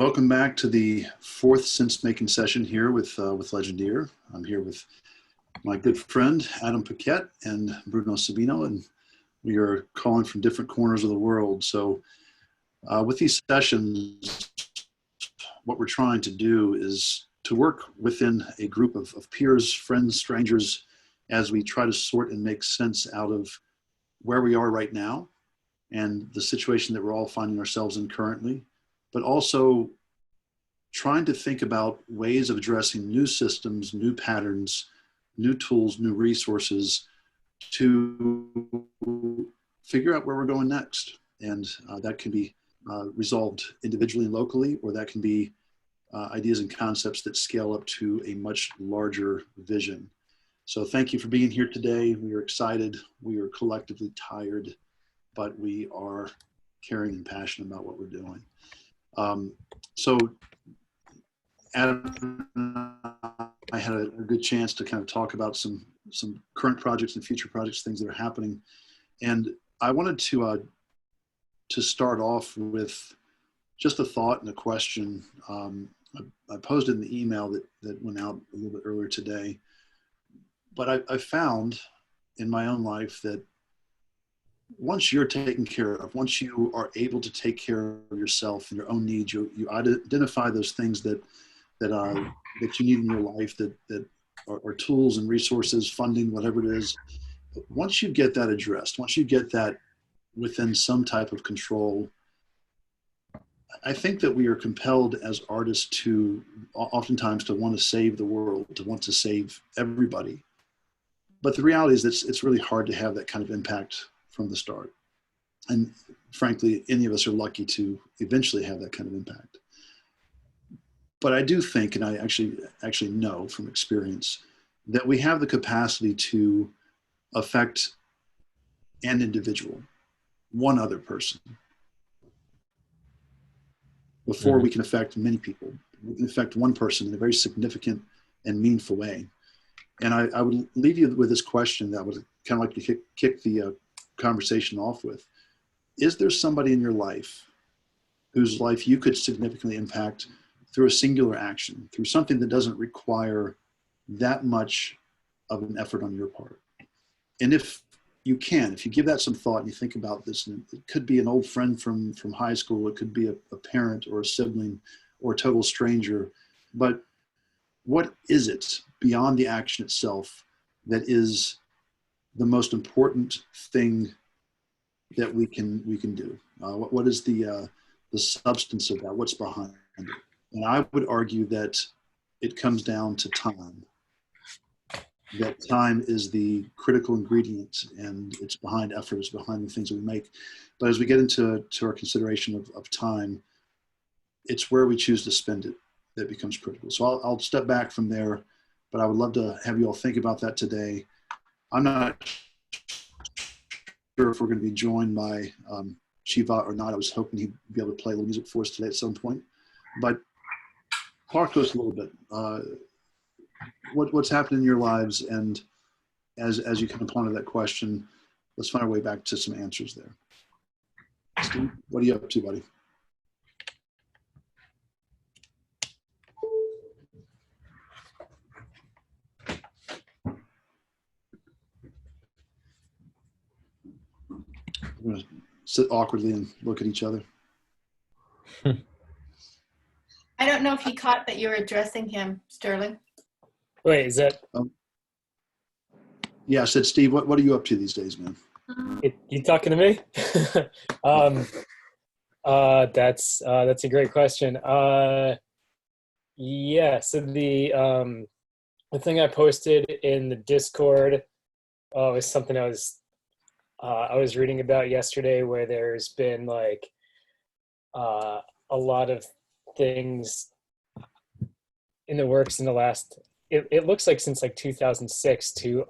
Welcome back to the fourth sense-making session here with Legendeer. I'm here with my good friend Adam Paquette and Bruno Sabino, and we are calling from different corners of the world. So with these sessions, what we're trying to do is to work within a group of peers, friends, strangers, as we try to sort and make sense out of where we are right now and the situation that we're all finding ourselves in currently, but also trying to think about ways of addressing new systems, new patterns, new tools, new resources to figure out where we're going next. And that can be resolved individually and locally, or that can be ideas and concepts that scale up to a much larger vision. So thank you for being here today. We are excited. We are collectively tired, but we are caring and passionate about what we're doing. So Adam and I had a good chance to kind of talk about some current projects and future projects, things that are happening. And I wanted to start off with just a thought and a question. I posted in the email that went out a little bit earlier today, but I found in my own life that once you're taken care of, once you are able to take care of yourself and your own needs, you identify those things that you need in your life that are tools and resources, funding, whatever it is. Once you get that addressed, once you get that within some type of control, I think that we are compelled as artists to oftentimes to want to save the world, to want to save everybody. But the reality is that it's really hard to have that kind of impact from the start. And frankly, any of us are lucky to eventually have that kind of impact. But I do think, and I actually know from experience, that we have the capacity to affect an individual, one other person, before we can affect many people. We can affect one person in a very significant and meaningful way. And I would leave you with this question that I would kind of like to kick the conversation off with. Is there somebody in your life whose life you could significantly impact through a singular action, through something that doesn't require that much of an effort on your part? And if you can, if you give that some thought and you think about this, and it could be an old friend from high school, it could be a parent or a sibling or a total stranger, but what is it beyond the action itself that is the most important thing that we can do? What is the substance of that? What's behind it? And I would argue that it comes down to time. That time is the critical ingredient, and it's behind effort, it's behind the things that we make. But as we get into our consideration of time, it's where we choose to spend it that becomes critical. So I'll step back from there, but I would love to have you all think about that today. I'm not sure if we're going to be joined by Shiva or not. I was hoping he'd be able to play a little music for us today at some point. But talk to us a little bit. What's happened in your lives, and as you kind of ponder that question, let's find our way back to some answers there. Steve, what are you up to, buddy? We're going to sit awkwardly and look at each other. I don't know if he caught that you were addressing him, Sterling. Wait, is that? Yeah, I said, Steve, what are you up to these days, man? You talking to me? That's a great question. Yeah, so the thing I posted in the Discord is something I was reading about yesterday, where there's been like a lot of things in the works in the last, it looks like since like 2006 to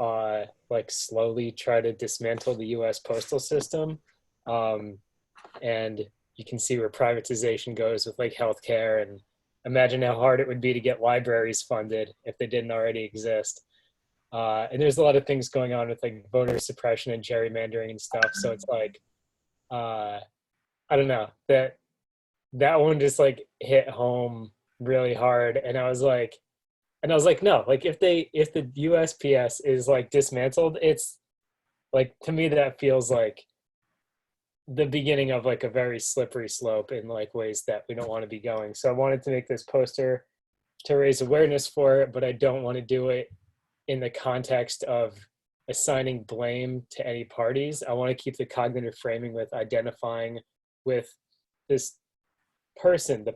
like slowly try to dismantle the US postal system. And you can see where privatization goes with like healthcare, and imagine how hard it would be to get libraries funded if they didn't already exist. And there's a lot of things going on with like voter suppression and gerrymandering and stuff. So it's like, I don't know, that that one just like hit home really hard. And I was like, no, like if the USPS is like dismantled, it's like, to me that feels like the beginning of like a very slippery slope in like ways that we don't want to be going. So I wanted to make this poster to raise awareness for it, but I don't want to do it in the context of assigning blame to any parties. I want to keep the cognitive framing with identifying with this person, the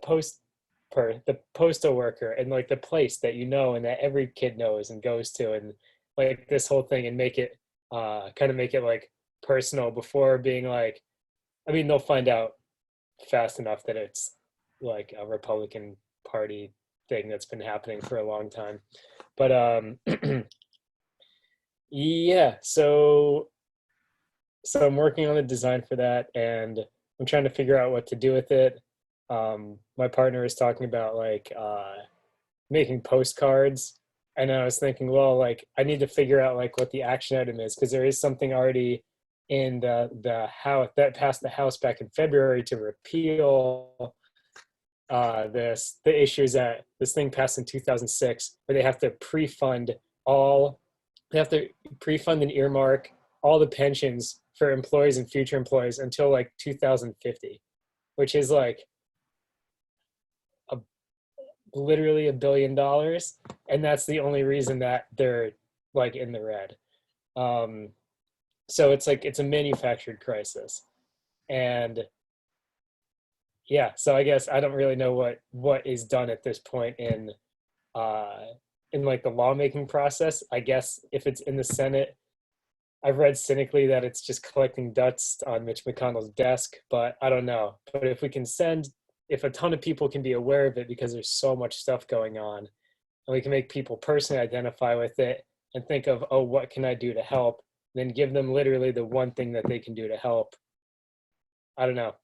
postal worker, and like the place that you know and that every kid knows and goes to, and like this whole thing, and make it kind of make it like personal before being like, I mean, they'll find out fast enough that it's like a Republican Party thing that's been happening for a long time. But yeah, so I'm working on the design for that, and I'm trying to figure out what to do with it. My partner is talking about like making postcards, and I was thinking, well, like I need to figure out like what the action item is, because there is something already in the House that passed the House back in February to repeal the issue is that this thing passed in 2006 where they have to all they have to pre-fund and earmark all the pensions for employees and future employees until like 2050, which is like a, literally $1 billion, and that's the only reason that they're like in the red. So it's like it's a manufactured crisis, and yeah, so I guess I don't really know what is done at this point uh in like the lawmaking process. I guess if it's in the Senate, I've read cynically that it's just collecting dust on Mitch McConnell's desk, but I don't know. But if a ton of people can be aware of it, because there's so much stuff going on, and we can make people personally identify with it and think of, oh, what can I do to help? Then give them literally the one thing that they can do to help. I don't know.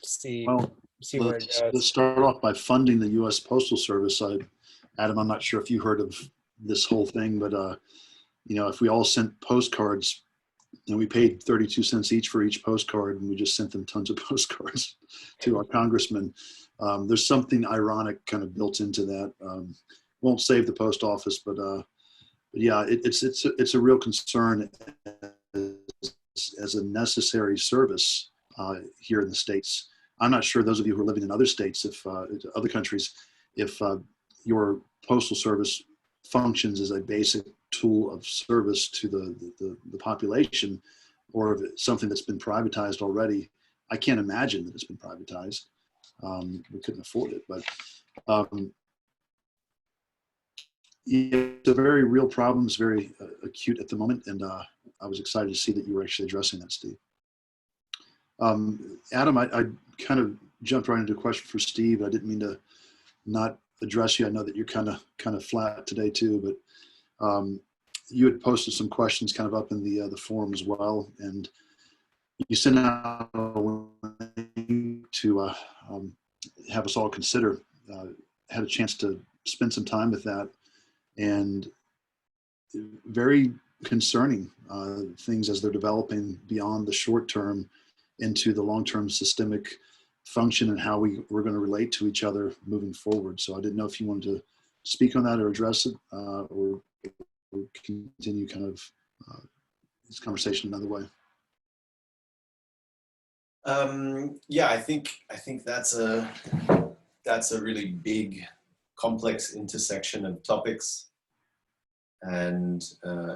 See Well, see where it let's goes. start off by funding the U.S. Postal Service. Adam, I'm not sure if you heard of this whole thing, but if we all sent postcards and we paid 32 cents each for each postcard, and we just sent them tons of postcards to our congressmen, there's something ironic kind of built into that. Won't save the post office, but yeah, it's a real concern as a necessary service here in the States. I'm not sure those of you who are living in other states, if other countries, if your postal service functions as a basic tool of service to the population, or if it's something that's been privatized already. I can't imagine that it's been privatized. We couldn't afford it, but it's a very real problem. It's very acute at the moment, and I was excited to see that you were actually addressing that, Steve. Adam, I kind of jumped right into a question for Steve. I didn't mean to not address you. I know that you're kind of flat today too, but you had posted some questions kind of up in the forum as well, and you sent out a link to have us all consider. Had a chance to spend some time with that, and very concerning things as they're developing beyond the short term into the long-term systemic function and how we're going to relate to each other moving forward. So I didn't know if you wanted to speak on that or address it, or continue kind of this conversation another way. Yeah, I think that's a really big, complex intersection of topics, and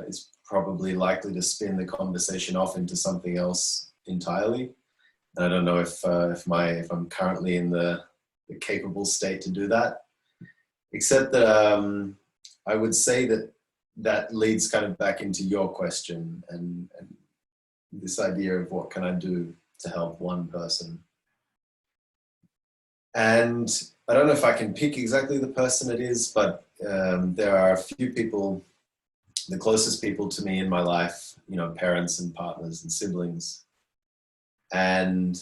is probably likely to spin the conversation off into something else entirely. And I don't know if I'm currently in the capable state to do that, except that I would say that leads kind of back into your question and this idea of what can I do to help one person. And I don't know if I can pick exactly the person it is, but there are a few people, the closest people to me in my life, parents and partners and siblings. And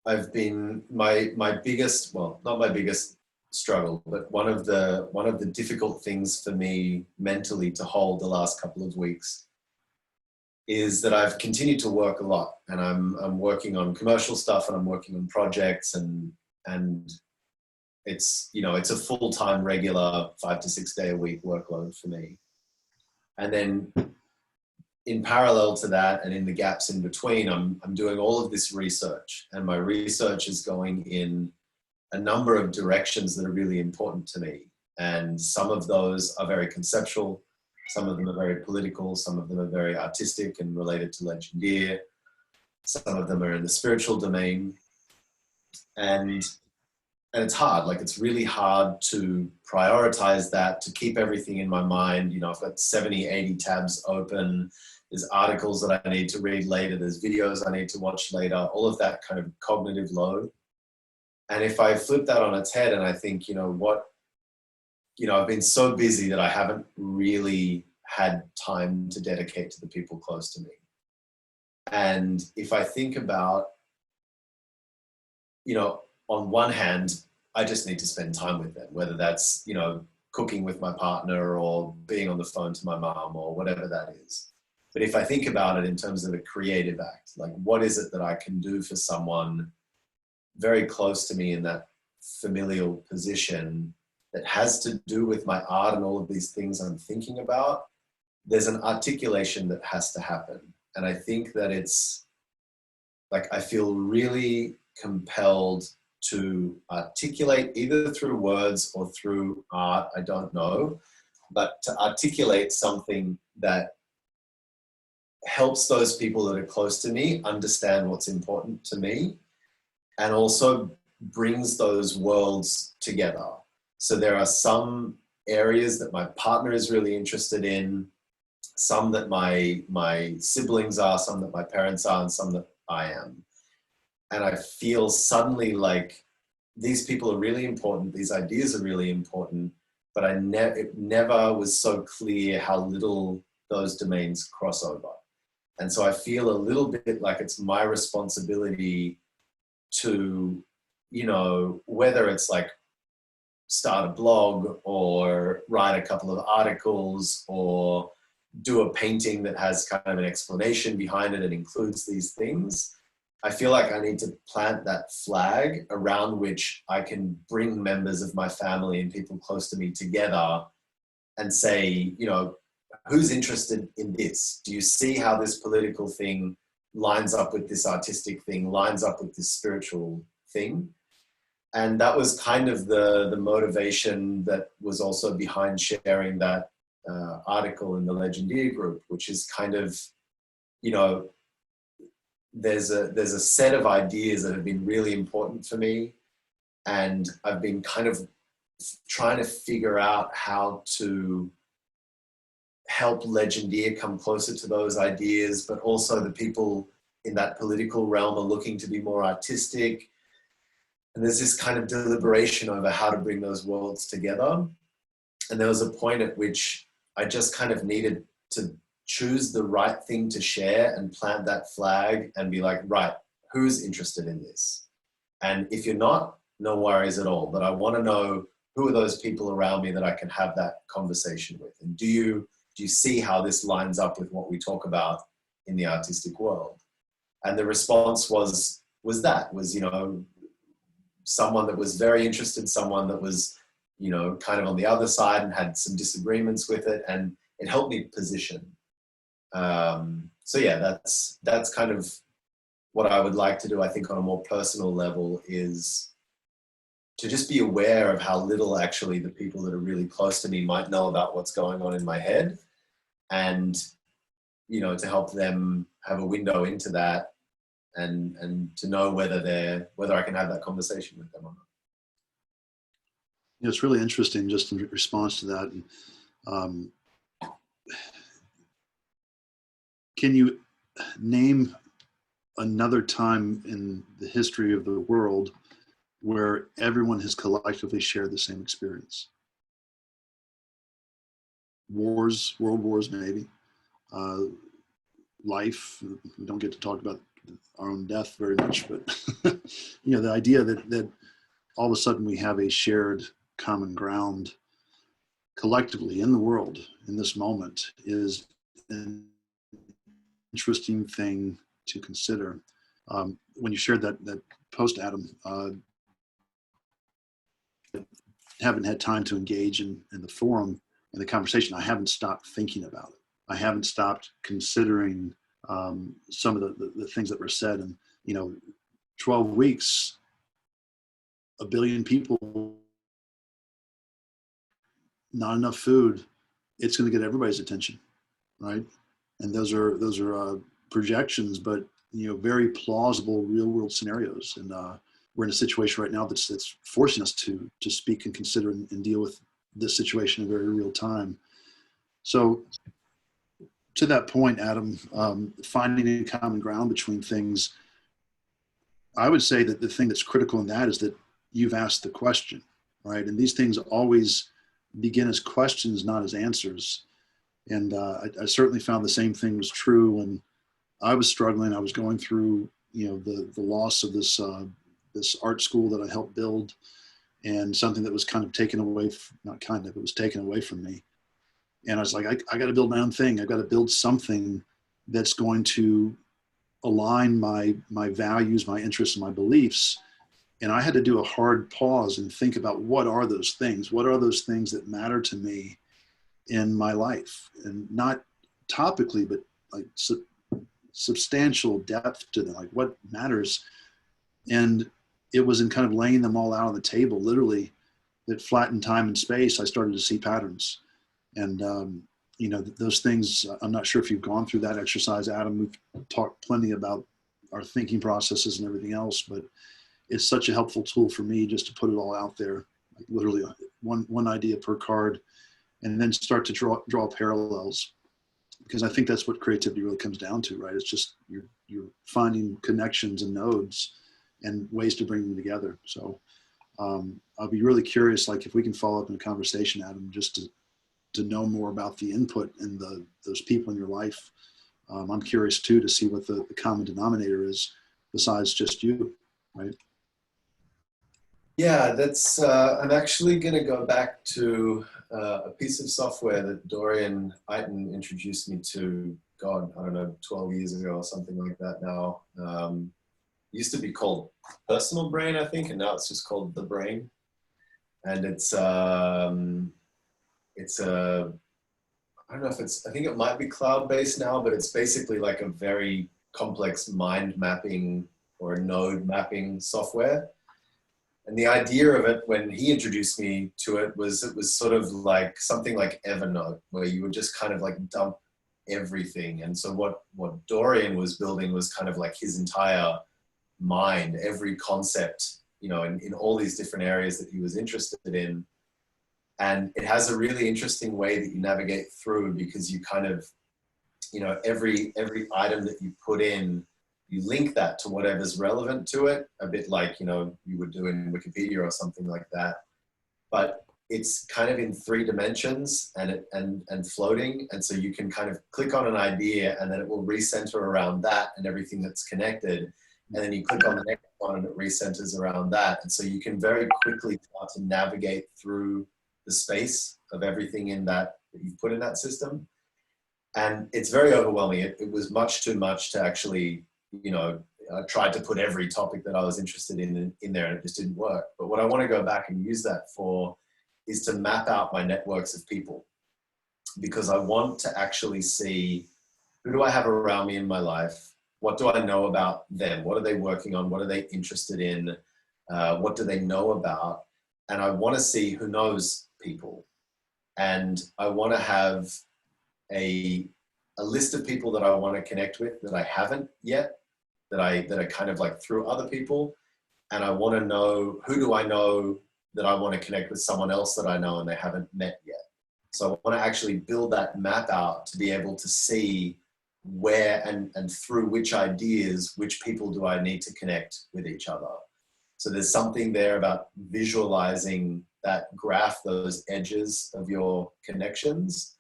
I've been, my biggest, well, not my biggest struggle, but one of the difficult things for me mentally to hold the last couple of weeks is that I've continued to work a lot, and I'm working on commercial stuff, and I'm working on projects, and it's, you know, it's a full-time regular 5 to 6 day a week workload for me. And then in parallel to that, and in the gaps in between, I'm doing all of this research, and my research is going in a number of directions that are really important to me. And some of those are very conceptual, some of them are very political, some of them are very artistic and related to Legendeer, some of them are in the spiritual domain. And it's hard, like it's really hard to prioritize that, to keep everything in my mind. You know, I've got 70, 80 tabs open. There's articles that I need to read later. There's videos I need to watch later, all of that kind of cognitive load. And if I flip that on its head and I think, you know, what, you know, I've been so busy that I haven't really had time to dedicate to the people close to me. And if I think about, you know, on one hand, I just need to spend time with them, whether that's, you know, cooking with my partner or being on the phone to my mom or whatever that is. But if I think about it in terms of a creative act, like what is it that I can do for someone very close to me in that familial position that has to do with my art and all of these things I'm thinking about, there's an articulation that has to happen. And I think that it's like, I feel really compelled to articulate either through words or through art, I don't know, but to articulate something that helps those people that are close to me understand what's important to me, and also brings those worlds together. So there are some areas that my partner is really interested in, some that my siblings are, some that my parents are, and some that I am. And I feel suddenly like these people are really important, these ideas are really important, but it never was so clear how little those domains cross over. And so I feel a little bit like it's my responsibility to, you know, whether it's like start a blog or write a couple of articles or do a painting that has kind of an explanation behind it and includes these things, I feel like I need to plant that flag around which I can bring members of my family and people close to me together and say, you know, who's interested in this? Do you see how this political thing lines up with this artistic thing, lines up with this spiritual thing? And that was kind of the motivation that was also behind sharing that article in the Legendeer group, which is kind of, you know, there's a set of ideas that have been really important for me, and I've been kind of trying to figure out how to help Legendeer come closer to those ideas, but also the people in that political realm are looking to be more artistic. And there's this kind of deliberation over how to bring those worlds together. And there was a point at which I just kind of needed to choose the right thing to share and plant that flag and be like, right, who's interested in this? And if you're not, no worries at all. But I want to know who are those people around me that I can have that conversation with? And do you see how this lines up with what we talk about in the artistic world? And the response was, you know, someone that was very interested, someone that was, you know, kind of on the other side and had some disagreements with it, and it helped me position. So yeah, that's kind of what I would like to do, I think, on a more personal level, is to just be aware of how little actually the people that are really close to me might know about what's going on in my head, and, you know, to help them have a window into that, and to know whether I can have that conversation with them or not. Yeah, it's really interesting, just in response to that. And, can you name another time in the history of the world where everyone has collectively shared the same experience? Wars, world wars, maybe. Life. We don't get to talk about our own death very much, but you know, the idea that all of a sudden we have a shared common ground collectively in the world in this moment is interesting thing to consider. When you shared that post, Adam, haven't had time to engage in the forum and the conversation. I haven't stopped thinking about it. I haven't stopped considering some of the things that were said. And, 12 weeks, 1 billion people, not enough food, it's going to get everybody's attention, right? And those are projections, but very plausible real world scenarios. And we're in a situation right now that's forcing us to speak and consider and deal with this situation in very real time. So to that point, Adam, finding a common ground between things, I would say that the thing that's critical in that is that you've asked the question, right? And these things always begin as questions, not as answers. And I certainly found the same thing was true when I was struggling. I was going through, the loss of this art school that I helped build, and something that was kind of taken away, it was taken away from me. And I was like, I got to build my own thing. I've got to build something that's going to align my values, my interests, and my beliefs. And I had to do a hard pause and think about what are those things? What are those things that matter to me in my life? And not topically, but like substantial depth to them, like what matters. And it was in kind of laying them all out on the table, literally, that flattened time and space, I started to see patterns. And, those things, I'm not sure if you've gone through that exercise, Adam. We've talked plenty about our thinking processes and everything else, but it's such a helpful tool for me just to put it all out there, like literally one idea per card, and then start to draw parallels. Because I think that's what creativity really comes down to, right? It's just you're finding connections and nodes and ways to bring them together. So I'll be really curious, like if we can follow up in a conversation, Adam, just to know more about the input and those people in your life. I'm curious too to see what the common denominator is besides just you, right? Yeah, that's. I'm actually going to go back to a piece of software that Dorian Eiton introduced me to. God, I don't know, 12 years ago or something like that. Now, it used to be called Personal Brain, I think, and now it's just called The Brain. And it's a. I don't know if it's. I think it might be cloud-based now, but it's basically like a very complex mind mapping or node mapping software. And the idea of it, when he introduced me to it was sort of like something like Evernote, where you would just kind of like dump everything. And so what Dorian was building was kind of like his entire mind, every concept, in all these different areas that he was interested in. And it has a really interesting way that you navigate through, because you kind of, every item that you put in, you link that to whatever's relevant to it, a bit like, you would do in Wikipedia or something like that. But it's kind of in 3 dimensions and floating. And so you can kind of click on an idea and then it will recenter around that and everything that's connected. And then you click on the next one and it recenters around that. And so you can very quickly start to navigate through the space of everything in that you've put in that system. And it's very overwhelming. It was much too much to actually, I tried to put every topic that I was interested in there and it just didn't work. But what I want to go back and use that for is to map out my networks of people, because I want to actually see, who do I have around me in my life? What do I know about them? What are they working on? What are they interested in? What do they know about? And I want to see who knows people. And I want to have a list of people that I want to connect with that I haven't yet, that are kind of like through other people. And I want to know, who do I know that I want to connect with someone else that I know and they haven't met yet. So I want to actually build that map out to be able to see where and through which ideas, which people do I need to connect with each other. So there's something there about visualizing that graph, those edges of your connections,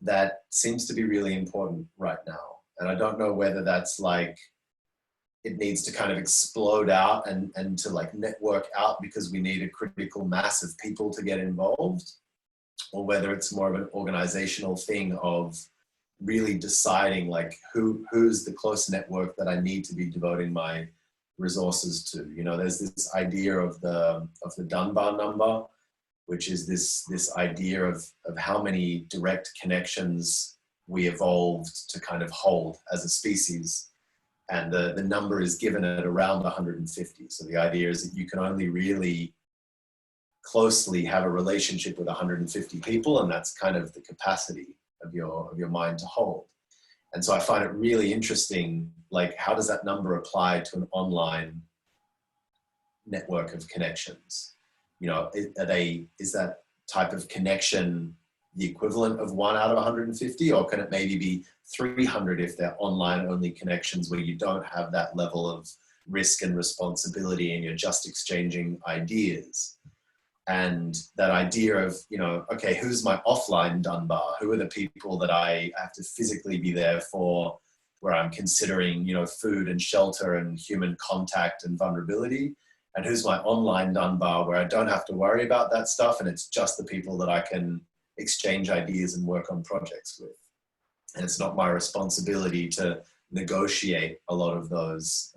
that seems to be really important right now. And I don't know whether that's like, it needs to kind of explode out and to like network out because we need a critical mass of people to get involved, or whether it's more of an organizational thing of really deciding like who's the close network that I need to be devoting my resources to. You know, there's this idea of the Dunbar number, which is this idea of how many direct connections we evolved to kind of hold as a species. And the number is given at around 150. So the idea is that you can only really closely have a relationship with 150 people, and that's kind of the capacity of your mind to hold. And so I find it really interesting, like, how does that number apply to an online network of connections? You know, is that type of connection the equivalent of 1 out of 150, or can it maybe be 300 if they're online only connections where you don't have that level of risk and responsibility and you're just exchanging ideas? And that idea of, you know, okay, who's my offline Dunbar? Who are the people that I have to physically be there for, where I'm considering, you know, food and shelter and human contact and vulnerability? And who's my online Dunbar, where I don't have to worry about that stuff, and it's just the people that I can exchange ideas and work on projects with. And it's not my responsibility to negotiate a lot of those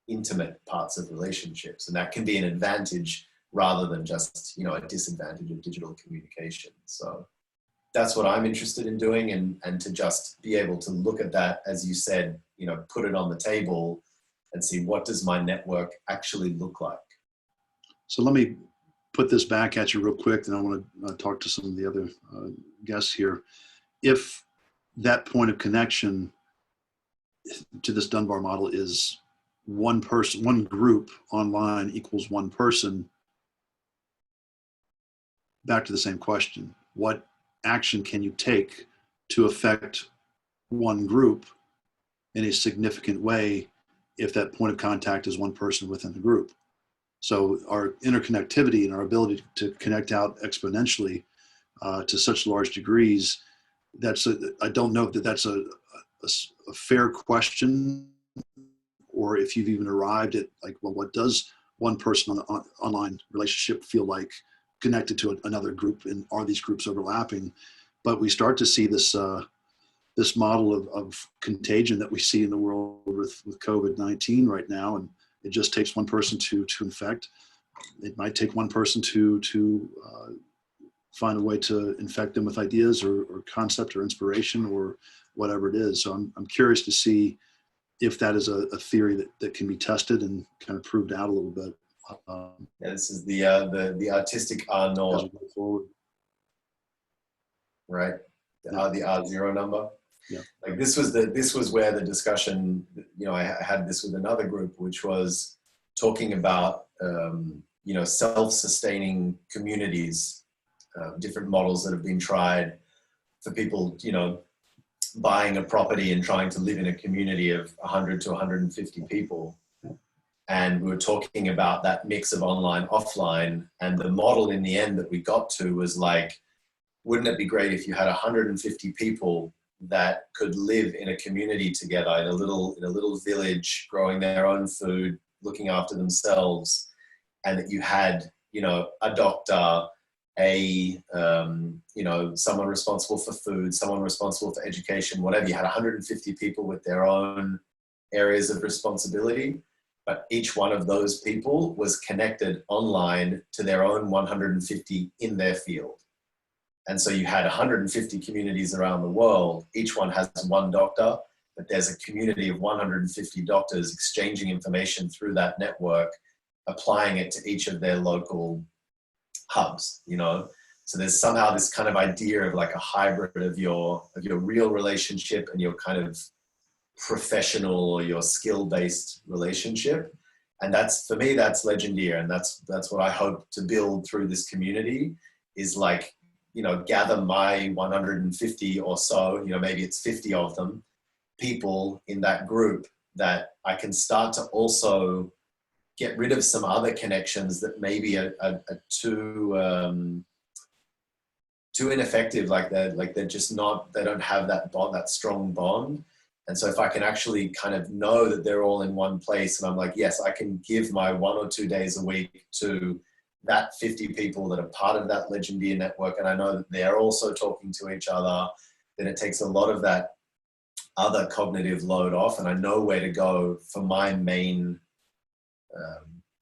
intimate parts of relationships. And that can be an advantage rather than just, you know, a disadvantage of digital communication. So that's what I'm interested in doing, and to just be able to look at that, as you said, you know, put it on the table and see, what does my network actually look like? So let me put this back at you real quick, and I want to talk to some of the other guests here. If that point of connection to this Dunbar model is one person, one group online equals one person, back to the same question: what action can you take to affect one group in a significant way if that point of contact is one person within the group? So our interconnectivity and our ability to connect out exponentially to such large degrees, I don't know that that's a fair question, or if you've even arrived at, like, well, what does one person on the online relationship feel like connected to another group, and are these groups overlapping? But we start to see this this model of contagion that we see in the world with COVID-19 right now, and it just takes one person to infect. It might take one person to find a way to infect them with ideas or concept or inspiration or whatever it is. So I'm curious to see if that is a theory that can be tested and kind of proved out a little bit. Yeah, this is the artistic R As naught, we go forward. right? The Yeah. R0 number. Yeah. Like this was where the discussion, you know, I had this with another group, which was talking about, you know, self-sustaining communities, different models that have been tried for people, you know, buying a property and trying to live in a community of 100 to 150 people. And we were talking about that mix of online, offline, and the model in the end that we got to was like, wouldn't it be great if you had 150 people that could live in a community together in a little village, growing their own food, looking after themselves, and that you had, you know, a doctor, you know, someone responsible for food, someone responsible for education, whatever. You had 150 people with their own areas of responsibility, but each one of those people was connected online to their own 150 in their field. And so you had 150 communities around the world. Each one has one doctor, but there's a community of 150 doctors exchanging information through that network, applying it to each of their local hubs, you know? So there's somehow this kind of idea of like a hybrid of your real relationship and your kind of professional or your skill-based relationship. And that's, for me, that's Legendeer. And that's what I hope to build through this community, is like, you know, gather my 150 or so, you know, maybe it's 50 of them, people in that group that I can start to also get rid of some other connections that maybe are too ineffective. Like they're just not, they don't have that bond, that strong bond. And so if I can actually kind of know that they're all in one place, and I'm like, yes, I can give my 1 or 2 days a week to that 50 people that are part of that Legendeer network, and I know that they're also talking to each other, then it takes a lot of that other cognitive load off, and I know where to go for my main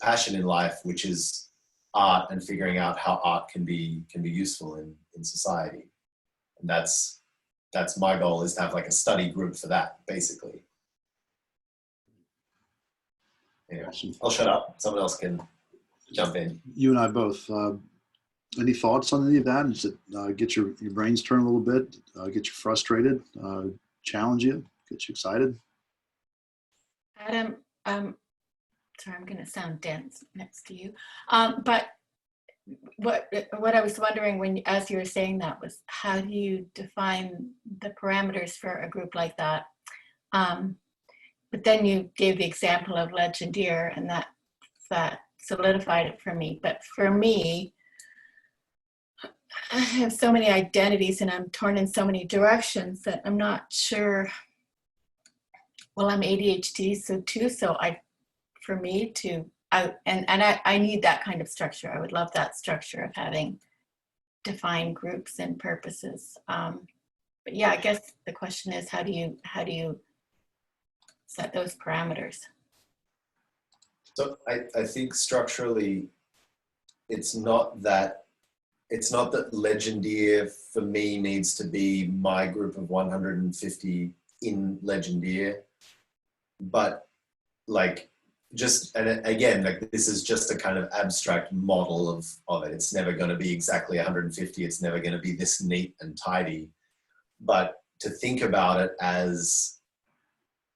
passion in life, which is art and figuring out how art can be useful in society. And that's my goal, is to have like a study group for that, basically. Anyway, Awesome. I'll shut up. Someone else can jump in. You and I both. Any thoughts on any of that? Does it get your brains turn a little bit, get you frustrated, challenge you, get you excited? Adam, sorry, I'm going to sound dense next to you. But what I was wondering as you were saying that was, how do you define the parameters for a group like that? But then you gave the example of Legendeer, and that solidified it for me. But for me, I have so many identities and I'm torn in so many directions that I'm not sure. Well, I'm ADHD, so I need that kind of structure. I would love that structure of having defined groups and purposes. But yeah, I guess the question is, how do you set those parameters? So I think structurally, it's not that Legendeer for me needs to be my group of 150 in Legendeer, but like, and again, like, this is just a kind of abstract model of it. It's never going to be exactly 150. It's never going to be this neat and tidy, but to think about it as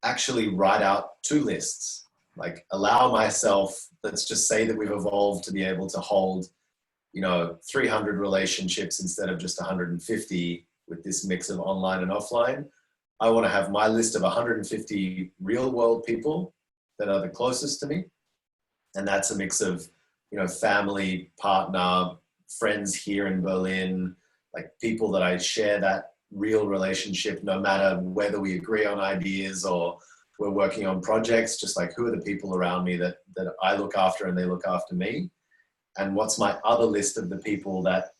actually write out 2 lists, like allow myself, let's just say that we've evolved to be able to hold 300 relationships instead of just 150 with this mix of online and offline. I want to have my list of 150 real world people that are the closest to me. And that's a mix of, family, partner, friends here in Berlin, like people that I share that real relationship, no matter whether we agree on ideas or we're working on projects, just like, who are the people around me that I look after and they look after me? And what's my other list of the people that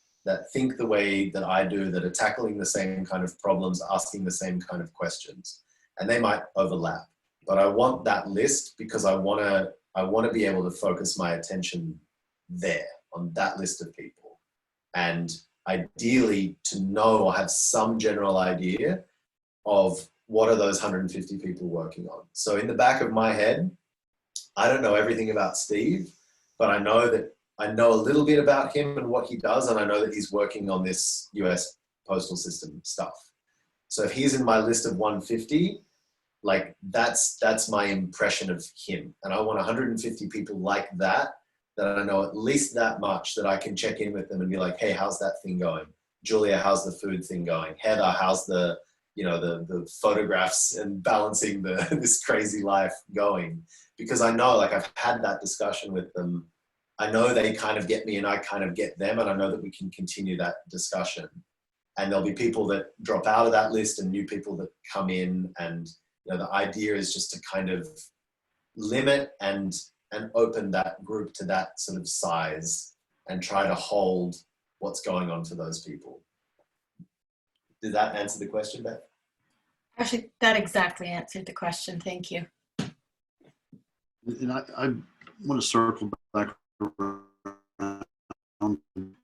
think the way that I do, that are tackling the same kind of problems, asking the same kind of questions, and they might overlap. But I want that list because I want to be able to focus my attention there on that list of people, and ideally to know or have some general idea of what are those 150 people working on. So in the back of my head, I don't know everything about Steve, but I know a little bit about him and what he does, and I know that he's working on this US postal system stuff. So if he's in my list of 150, like that's my impression of him. And I want 150 people like that I know at least that much, that I can check in with them and be like, hey, how's that thing going? Julia, how's the food thing going? Heather, how's the photographs and balancing this crazy life going? Because I know, like, I've had that discussion with them. I know they kind of get me and I kind of get them, and I know that we can continue that discussion. And there'll be people that drop out of that list and new people that come in, and the idea is just to kind of limit and open that group to that sort of size and try to hold what's going on for those people. Did that answer the question, Beth? Actually, that exactly answered the question. Thank you. And I want to circle back around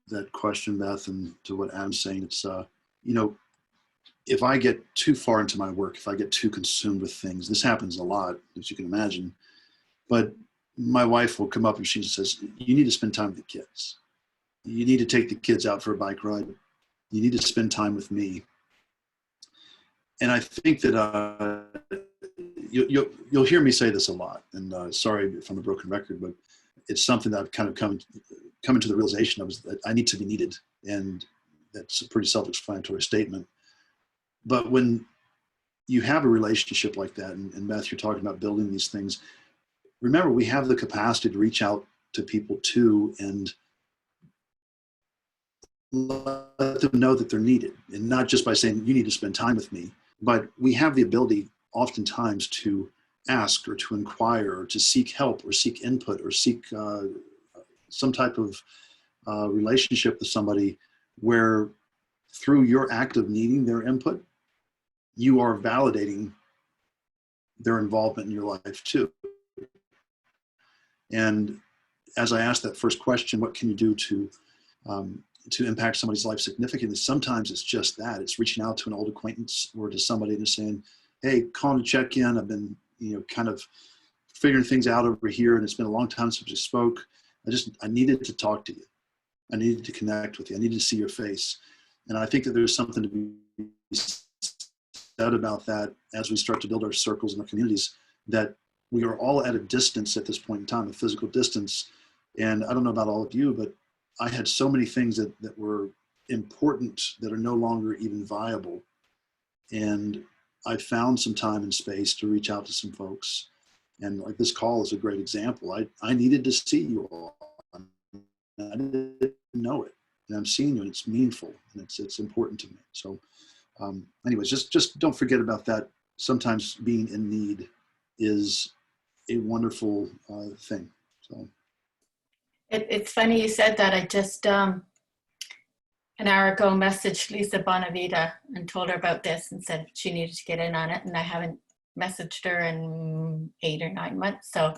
that question, Beth, and to what Adam's saying. It's, if I get too far into my work, if I get too consumed with things, this happens a lot, as you can imagine, but my wife will come up and she says, you need to spend time with the kids. You need to take the kids out for a bike ride. You need to spend time with me. And I think that you'll hear me say this a lot, and sorry if I'm a broken record, but it's something that I've kind of come into the realization of, is that I need to be needed. And that's a pretty self-explanatory statement. But when you have a relationship like that, and Beth, you're talking about building these things, remember, we have the capacity to reach out to people too and let them know that they're needed. And not just by saying, you need to spend time with me, but we have the ability oftentimes to ask or to inquire or to seek help or seek input or seek some type of relationship with somebody where through your act of needing their input, you are validating their involvement in your life too. And as I asked that first question, what can you do to impact somebody's life significantly? Sometimes it's just that. It's reaching out to an old acquaintance or to somebody and saying, hey, calling to check in. I've been, kind of figuring things out over here, and it's been a long time since we spoke. I needed to talk to you. I needed to connect with you. I needed to see your face. And I think that there's something to be said about that as we start to build our circles and our communities, that we are all at a distance at this point in time, a physical distance. And I don't know about all of you, but I had so many things that were important that are no longer even viable. And I found some time and space to reach out to some folks. And like this call is a great example. I needed to see you all. I didn't know it. And I'm seeing you, and it's meaningful, and it's important to me. So anyways, just don't forget about that. Sometimes being in need is a wonderful thing. So It's funny you said that. I just an hour ago messaged Lisa Bonavita and told her about this and said she needed to get in on it, and I haven't messaged her in 8 or 9 months. So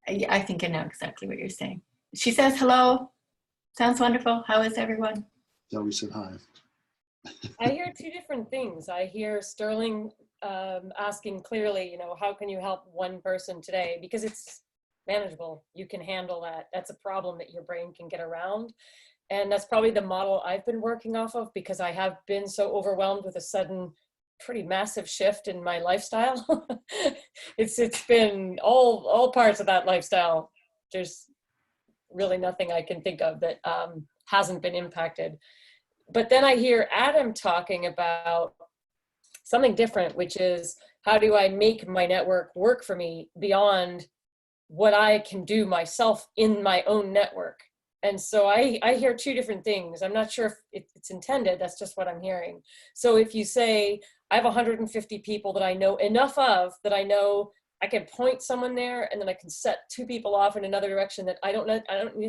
I think I know exactly what you're saying. She says hello. Sounds wonderful. How is everyone? Zoe said hi. I hear two different things. I hear Sterling asking clearly, how can you help one person today? Because it's manageable. You can handle that. That's a problem that your brain can get around. And that's probably the model I've been working off of, because I have been so overwhelmed with a sudden, pretty massive shift in my lifestyle. It's been all parts of that lifestyle. There's really nothing I can think of that hasn't been impacted. But then I hear Adam talking about something different, which is, how do I make my network work for me beyond what I can do myself in my own network? And so I hear two different things. I'm not sure if it's intended. That's just what I'm hearing. So if you say, I have 150 people that I know enough of, that I know I can point someone there, and then I can set 2 people off in another direction that I don't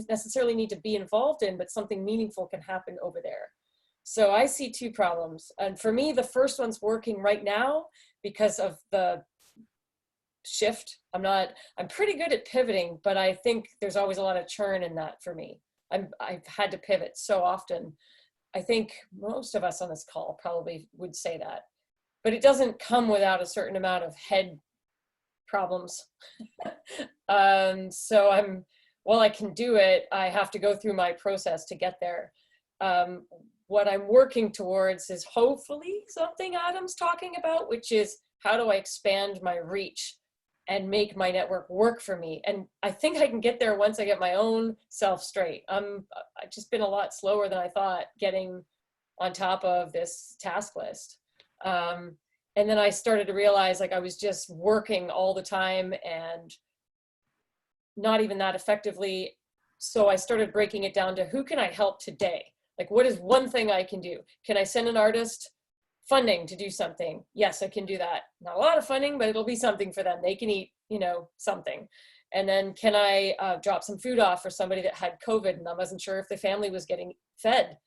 necessarily need to be involved in, but something meaningful can happen over there. So I see 2 problems. And for me, the first one's working right now because of the shift. I'm pretty good at pivoting, but I think there's always a lot of churn in that for me. I've had to pivot so often. I think most of us on this call probably would say that, but it doesn't come without a certain amount of head problems. So while I can do it, I have to go through my process to get there. What I'm working towards is hopefully something Adam's talking about, which is, how do I expand my reach and make my network work for me? And I think I can get there once I get my own self straight. I've just been a lot slower than I thought getting on top of this task list. And then I started to realize, like, I was just working all the time and not even that effectively. So I started breaking it down to, who can I help today? Like, what is one thing I can do? Can I send an artist funding to do something? Yes, I can do that. Not a lot of funding, but it'll be something for them. They can eat, something. And then can I drop some food off for somebody that had COVID and I wasn't sure if the family was getting fed?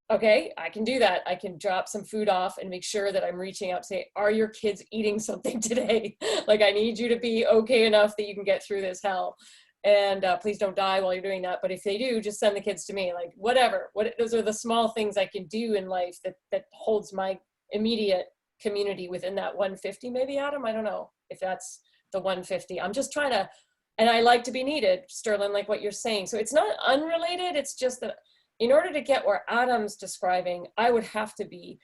Okay, I can do that. I can drop some food off and make sure that I'm reaching out to say, are your kids eating something today? Like, I need you to be okay enough that you can get through this hell. And please don't die while you're doing that. But if they do, just send the kids to me. Like, whatever. Those are the small things I can do in life that holds my immediate community within that 150, maybe, Adam? I don't know if that's the 150. I'm just trying to, and I like to be needed, Sterling, like what you're saying. So it's not unrelated. It's just that in order to get where Adam's describing, I would have to be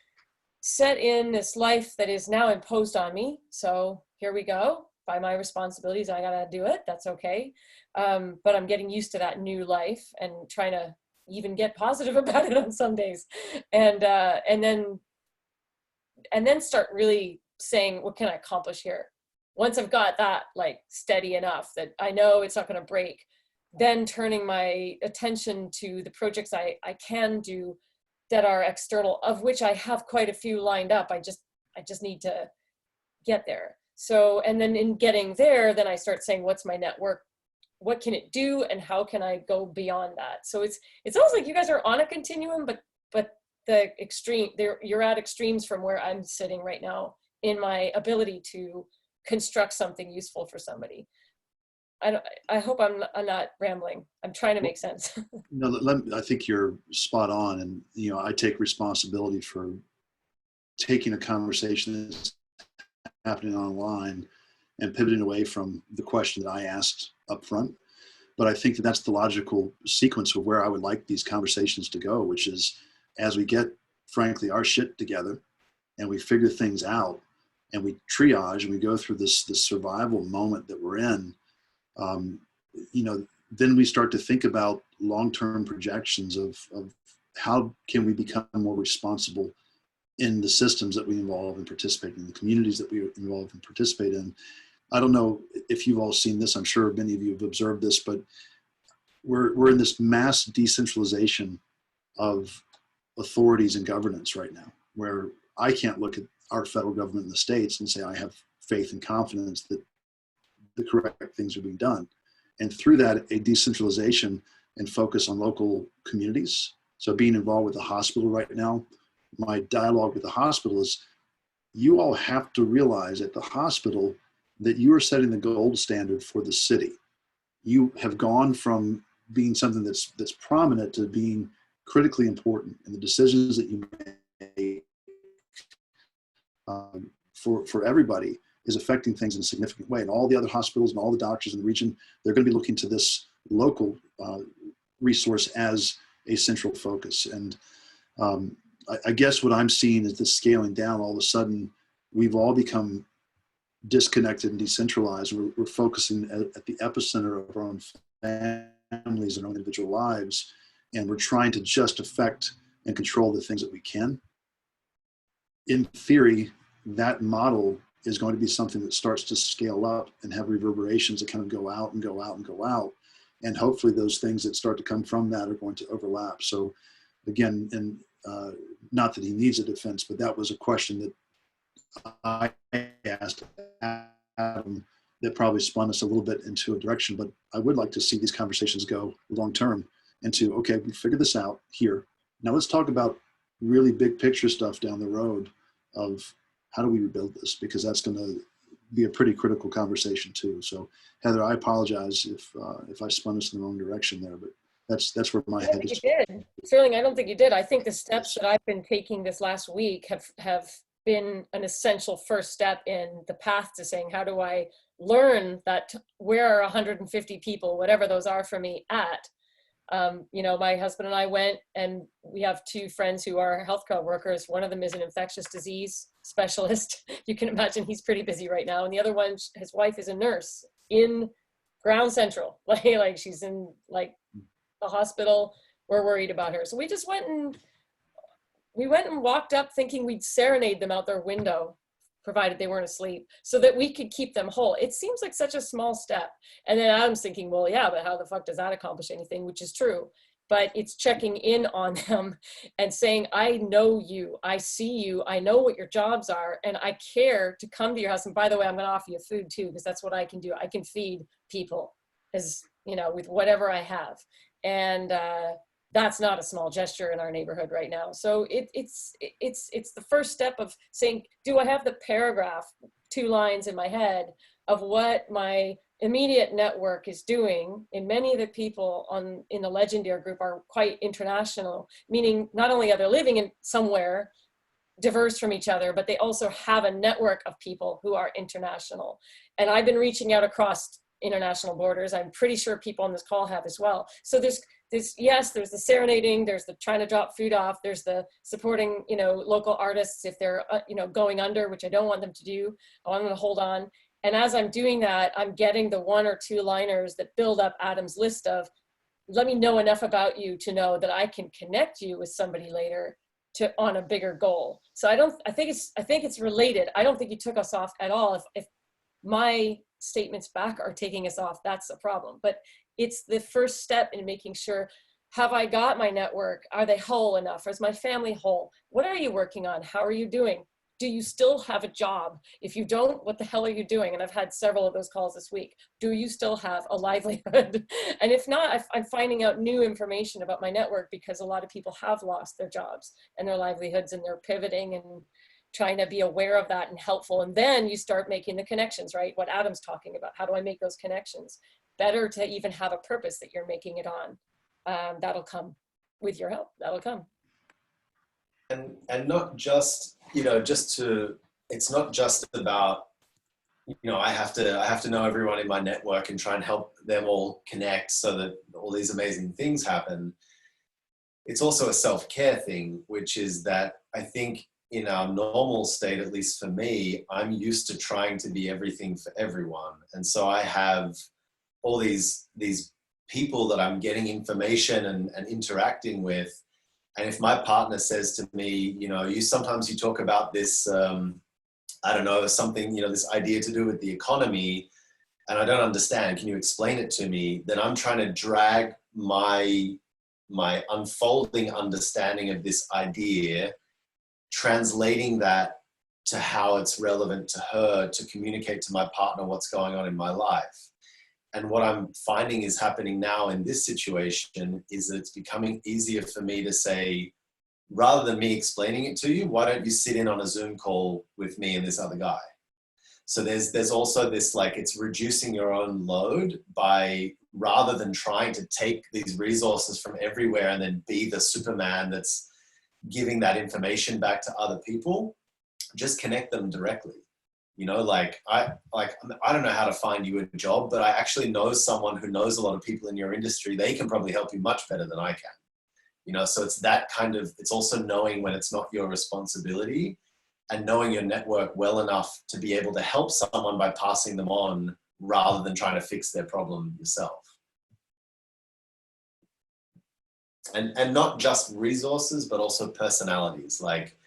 set in this life that is now imposed on me. So here we go. By my responsibilities, I gotta do it. That's okay. But I'm getting used to that new life and trying to even get positive about it on some days. And then start really saying, what can I accomplish here? Once I've got that like steady enough that I know it's not gonna break, then turning my attention to the projects I can do that are external, of which I have quite a few lined up. I just need to get there. So, and then in getting there, then I start saying, what's my network? What can it do? And how can I go beyond that? So it's almost like you guys are on a continuum, but the extreme, you're at extremes from where I'm sitting right now in my ability to construct something useful for somebody. I hope I'm not rambling. I'm trying to make sense. No, I think you're spot on. And, you know, I take responsibility for taking a conversation that's happening online and pivoting away from the question that I asked up front. But I think that that's the logical sequence of where I would like these conversations to go, which is as we get, frankly, our shit together and we figure things out and we triage and we go through this survival moment that we're in, you know, then we start to think about long-term projections of how can we become more responsible in the systems that we involve and participate in, the communities that we involve and participate in. I don't know if you've all seen this. I'm sure many of you have observed this, but we're in this mass decentralization of authorities and governance right now, where I can't look at our federal government in the States and say I have faith and confidence that the correct things are being done. And through that, a decentralization and focus on local communities. So being involved with the hospital right now, my dialogue with the hospital is, you all have to realize at the hospital that you are setting the gold standard for the city. You have gone from being something that's prominent to being critically important, and the decisions that you make for everybody is affecting things in a significant way. And all the other hospitals and all the doctors in the region, they're going to be looking to this local resource as a central focus. And I guess what I'm seeing is this scaling down. All of a sudden, we've all become disconnected and decentralized. We're focusing at the epicenter of our own families and our own individual lives, and we're trying to just affect and control the things that we can. In theory, that model is going to be something that starts to scale up and have reverberations that kind of go out and go out and go out. And hopefully those things that start to come from that are going to overlap. So again, and not that he needs a defense, but that was a question that I asked Adam that probably spun us a little bit into a direction. But I would like to see these conversations go long term into, okay, we figured this out here. Now let's talk about really big picture stuff down the road of how do we rebuild this, because that's going to be a pretty critical conversation too. So Heather, I apologize if I spun us in the wrong direction there, but that's where my head is. You did. Sterling, I don't think you did. I think the steps that I've been taking this last week have been an essential first step in the path to saying, how do I learn that where are 150 people, whatever those are for me at? You know, my husband and I went, and we have two friends who are healthcare workers. One of them is an infectious disease specialist. You can imagine he's pretty busy right now. And the other one, his wife is a nurse in Ground Central. Like she's in like the hospital. We're worried about her. So we just went and walked up thinking we'd serenade them out their window, provided they weren't asleep, so that we could keep them whole. It seems like such a small step. And then Adam's thinking, well, yeah, but how the fuck does that accomplish anything? Which is true. But it's checking in on them and saying, I know you, I see you, I know what your jobs are, and I care to come to your house. And by the way, I'm gonna offer you food too, because that's what I can do. I can feed people, as you know, with whatever I have. And that's not a small gesture in our neighborhood right now. So it's the first step of saying, do I have the paragraph, 2 lines in my head of what my immediate network is doing? And many of the people in the Legendeer group are quite international, meaning not only are they living in somewhere diverse from each other, but they also have a network of people who are international. And I've been reaching out across international borders. I'm pretty sure people on this call have as well. So there's yes, there's the serenading, there's the trying to drop food off, there's the supporting, you know, local artists if they're, you know, going under, which I don't want them to do. I want them to hold on. And as I'm doing that, I'm getting the 1 or 2 liners that build up Adam's list of, let me know enough about you to know that I can connect you with somebody later on a bigger goal. So I think it's related. I don't think you took us off at all. If my statements back are taking us off, that's a problem. But it's the first step in making sure, have I got my network? Are they whole enough? Is my family whole? What are you working on? How are you doing? do you still have a job? If you don't, what the hell are you doing? And I've had several of those calls this week. Do you still have a livelihood? And if not, I'm finding out new information about my network, because a lot of people have lost their jobs and their livelihoods, and they're pivoting and trying to be aware of that and helpful. And then you start making the connections, right? What Adam's talking about. How do I make those connections? Better to even have a purpose that you're making it on. That'll come with your help. That'll come. And not just, you know, it's not just about, you know, I have to know everyone in my network and try and help them all connect so that all these amazing things happen. It's also a self-care thing, which is that I think in our normal state, at least for me, I'm used to trying to be everything for everyone. And so I have all these people that I'm getting information and interacting with. And if my partner says to me, you know, sometimes you talk about this, I don't know, something, you know, this idea to do with the economy, and I don't understand, can you explain it to me? Then I'm trying to drag my unfolding understanding of this idea, translating that to how it's relevant to her, to communicate to my partner what's going on in my life. And what I'm finding is happening now in this situation is that it's becoming easier for me to say, rather than me explaining it to you, why don't you sit in on a Zoom call with me and this other guy? So there's also this, like, it's reducing your own load by, rather than trying to take these resources from everywhere and then be the Superman that's giving that information back to other people, just connect them directly. You know, like I don't know how to find you a job, but I actually know someone who knows a lot of people in your industry. They can probably help you much better than I can. You know, so it's that kind of, it's also knowing when it's not your responsibility and knowing your network well enough to be able to help someone by passing them on rather than trying to fix their problem yourself. And not just resources, but also personalities. Like,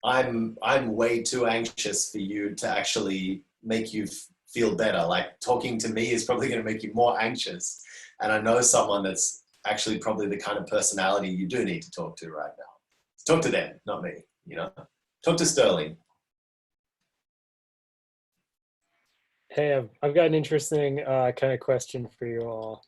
I'm way too anxious for you to actually make you feel better. Like, talking to me is probably going to make you more anxious. And I know someone that's actually probably the kind of personality you do need to talk to right now. Talk to them, not me, you know. Talk to Sterling. Hey, I've got an interesting kind of question for you all.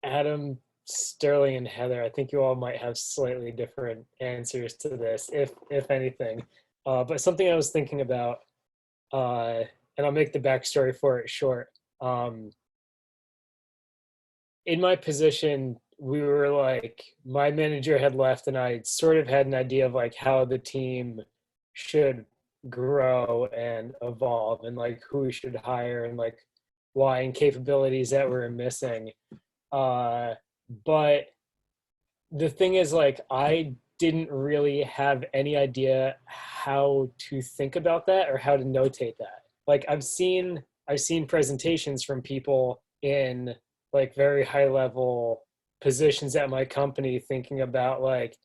Adam, Sterling, and Heather, I think you all might have slightly different answers to this, if anything. But something I was thinking about, and I'll make the backstory for it short. In my position, we were like, my manager had left, and I sort of had an idea of like how the team should grow and evolve, and like who we should hire, and like why, and capabilities that we're missing. But the thing is, like, I didn't really have any idea how to think about that or how to notate that. Like, I've seen presentations from people in like very high level positions at my company thinking about like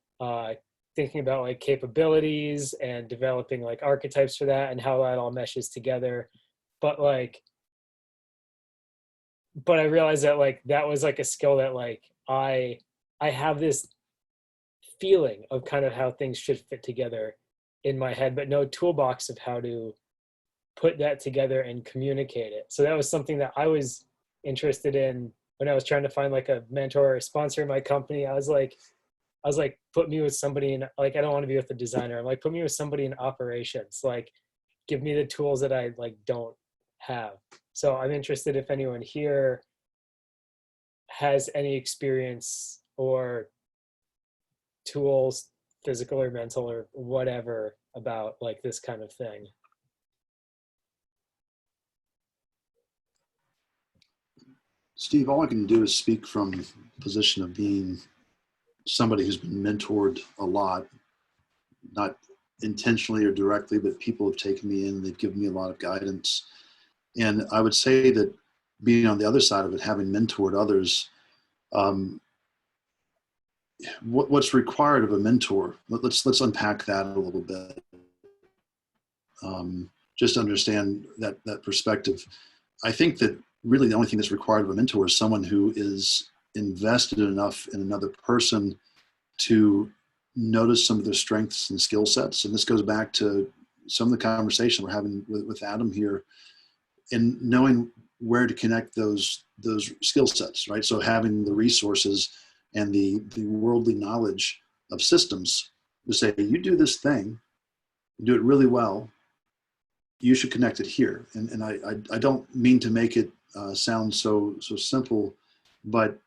capabilities and developing like archetypes for that and how that all meshes together. But I realized that like that was like a skill that like I have this feeling of kind of how things should fit together in my head, but no toolbox of how to put that together and communicate it. So that was something that I was interested in when I was trying to find like a mentor or a sponsor in my company. I was like, put me with somebody in, like, I don't want to be with a designer. I'm like, put me with somebody in operations. Like, give me the tools that I like don't have. So I'm interested if anyone here has any experience or tools, physical or mental or whatever, about like this kind of thing. Steve, all I can do is speak from a position of being somebody who's been mentored a lot, not intentionally or directly, but people have taken me in, they've given me a lot of guidance. And I would say that being on the other side of it, having mentored others, what's required of a mentor? Let's unpack that a little bit. Just to understand that perspective. I think that really the only thing that's required of a mentor is someone who is invested enough in another person to notice some of their strengths and skill sets. And this goes back to some of the conversation we're having with Adam here, and knowing where to connect those skill sets, right? So having the resources and the worldly knowledge of systems to say, you do this thing, you do it really well, you should connect it here. And I don't mean to make it sound so simple, but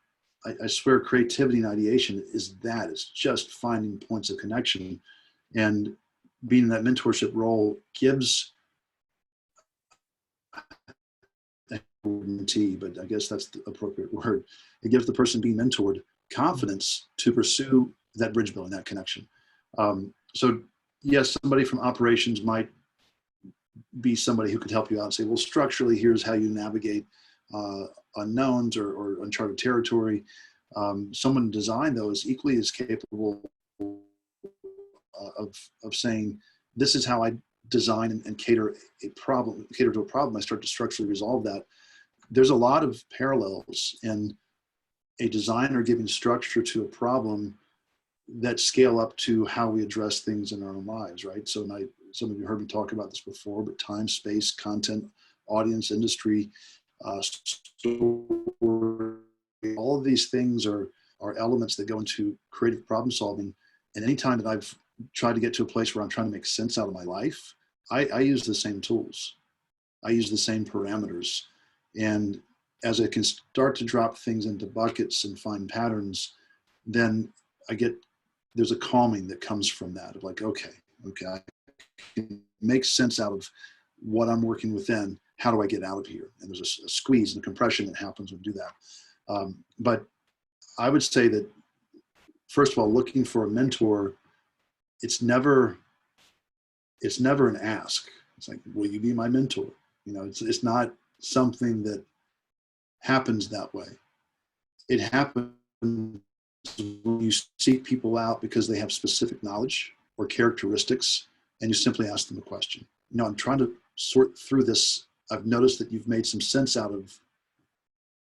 I swear creativity and ideation is that. It's just finding points of connection. And being in that mentorship role gives mentee, but I guess that's the appropriate word. It gives the person being mentored confidence to pursue that bridge building, that connection. So yes, somebody from operations might be somebody who could help you out and say, well, structurally, here's how you navigate unknowns or uncharted territory. Someone in design, though, is equally as capable of saying, this is how I design and cater to a problem. I start to structurally resolve that. There's a lot of parallels in a designer giving structure to a problem that scale up to how we address things in our own lives, right? So some of you heard me talk about this before, but time, space, content, audience, industry, story, all of these things are elements that go into creative problem solving. And anytime that I've tried to get to a place where I'm trying to make sense out of my life, I use the same tools. I use the same parameters. And as I can start to drop things into buckets and find patterns, then there's a calming that comes from that of like, okay, I can make sense out of what I'm working within. How do I get out of here? And there's a squeeze and a compression that happens when we do that. But I would say that, first of all, looking for a mentor, it's never an ask. It's like, will you be my mentor? It's not something that happens that way. It happens when you seek people out because they have specific knowledge or characteristics, and you simply ask them a question. I'm trying to sort through this. I've noticed that you've made some sense out of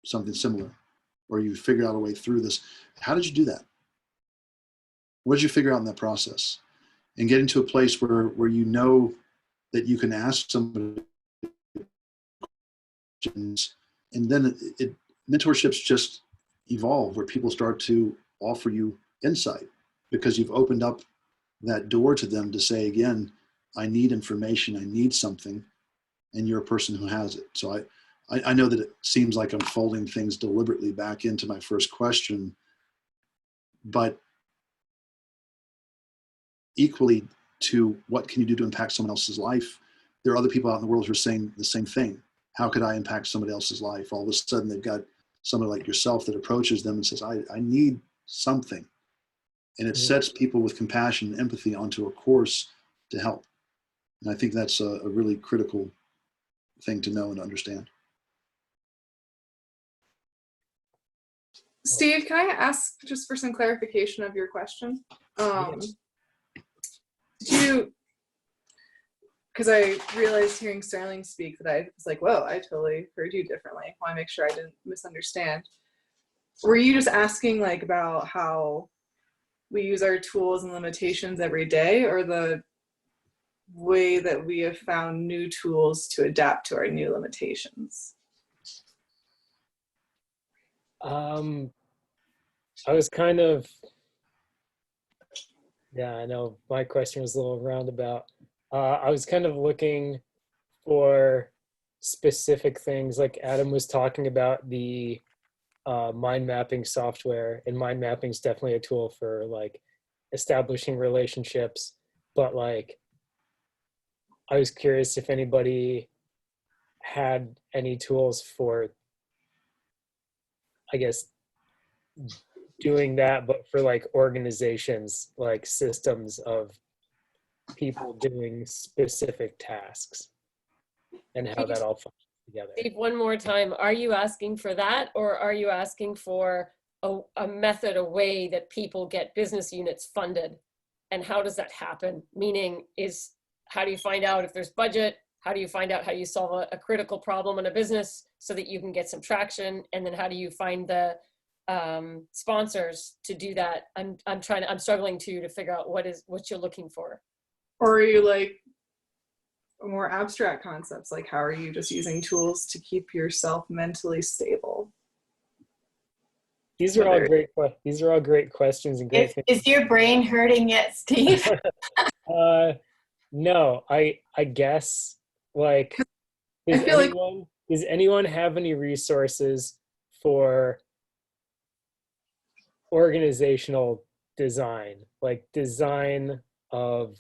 something similar, or you figured out a way through this. How did you do that? What did you figure out in that process? And getting to a place where you know that you can ask somebody questions, and then mentorships just evolve where people start to offer you insight because you've opened up that door to them to say, again, I need information, I need something, and you're a person who has it. So I know that it seems like I'm folding things deliberately back into my first question, but equally to what can you do to impact someone else's life? There are other people out in the world who are saying the same thing. How could I impact somebody else's life? All of a sudden they've got somebody like yourself that approaches them and says, I need something. And it sets people with compassion and empathy onto a course to help. And I think that's a really critical thing to know and understand. Steve, can I ask just for some clarification of your question? Because I realized hearing Sterling speak that I was like, whoa, I totally heard you differently. I want to make sure I didn't misunderstand. Were you just asking like about how we use our tools and limitations every day, or the way that we have found new tools to adapt to our new limitations? I was kind of, yeah, I know my question was a little roundabout. I was kind of looking for specific things, like Adam was talking about the mind mapping software, and mind mapping is definitely a tool for like establishing relationships. But like, I was curious if anybody had any tools for, I guess, doing that, but for like organizations, like systems of people doing specific tasks and how that all functions together. Steve, one more time, are you asking for that, or are you asking for a method, a way that people get business units funded? And how does that happen? Meaning, how do you find out if there's budget? How do you find out how you solve a critical problem in a business so that you can get some traction? And then how do you find the sponsors to do that. I'm struggling to figure out what you're looking for. Or are you like more abstract concepts? Like, how are you just using tools to keep yourself mentally stable? These are all great. These are all great questions and great things. Is your brain hurting yet, Steve? No, I guess like does anyone have any resources for organizational design, like design of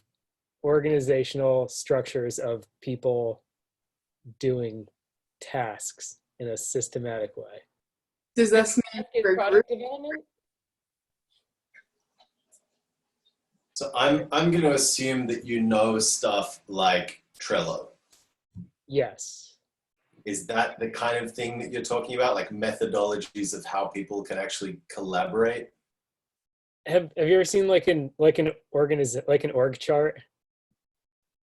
organizational structures of people doing tasks in a systematic way? Does this mean for product development? So I'm going to assume that you know stuff like Trello. Yes. Is that the kind of thing that you're talking about, like methodologies of how people can actually collaborate? Have you ever seen like an org chart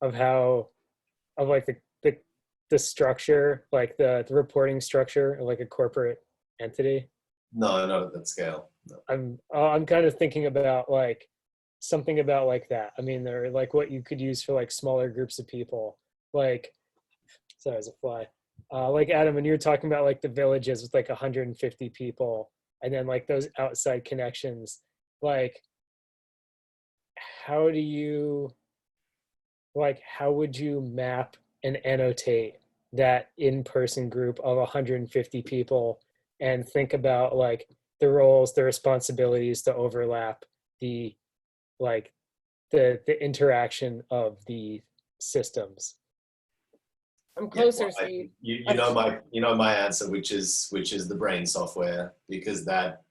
of how like the structure, like the reporting structure of like a corporate entity? No, not at that scale. No. I'm kind of thinking about like something about like that. I mean, they're like what you could use for like smaller groups of people. Like, sorry, as a fly. Like Adam, when you were talking about like the villages with like 150 people, and then like those outside connections, like how would you map and annotate that in-person group of 150 people and think about like the roles, the responsibilities to overlap, the interaction of the systems? I'm closer, Yeah, well, Steve. you know my answer, which is the brain software, because that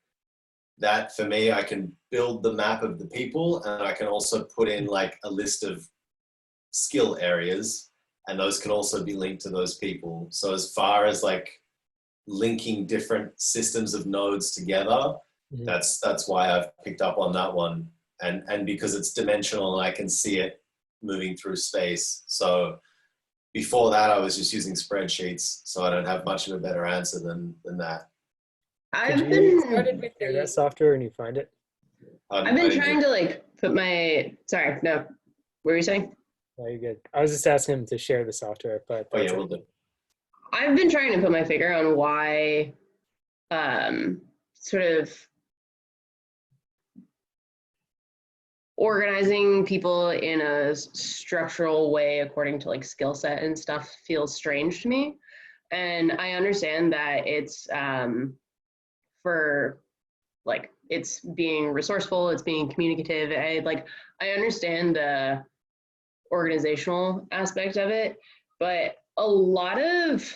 for me, I can build the map of the people, and I can also put in like a list of skill areas, and those can also be linked to those people. So as far as like linking different systems of nodes together, Mm-hmm. that's why I've picked up on that one, and because it's dimensional and I can see it moving through space. So before that, I was just using spreadsheets, so I don't have much of a better answer than that. I've been share that software and you find it? I've been trying to like put my sorry, no. What were you saying? No, you're good. I was just asking him to share the software, but Oh yeah, we'll do. I've been trying to put my finger on why sort of organizing people in a structural way according to like skill set and stuff feels strange to me. And I understand that it's for like it's being resourceful, it's being communicative. I understand the organizational aspect of it, but a lot of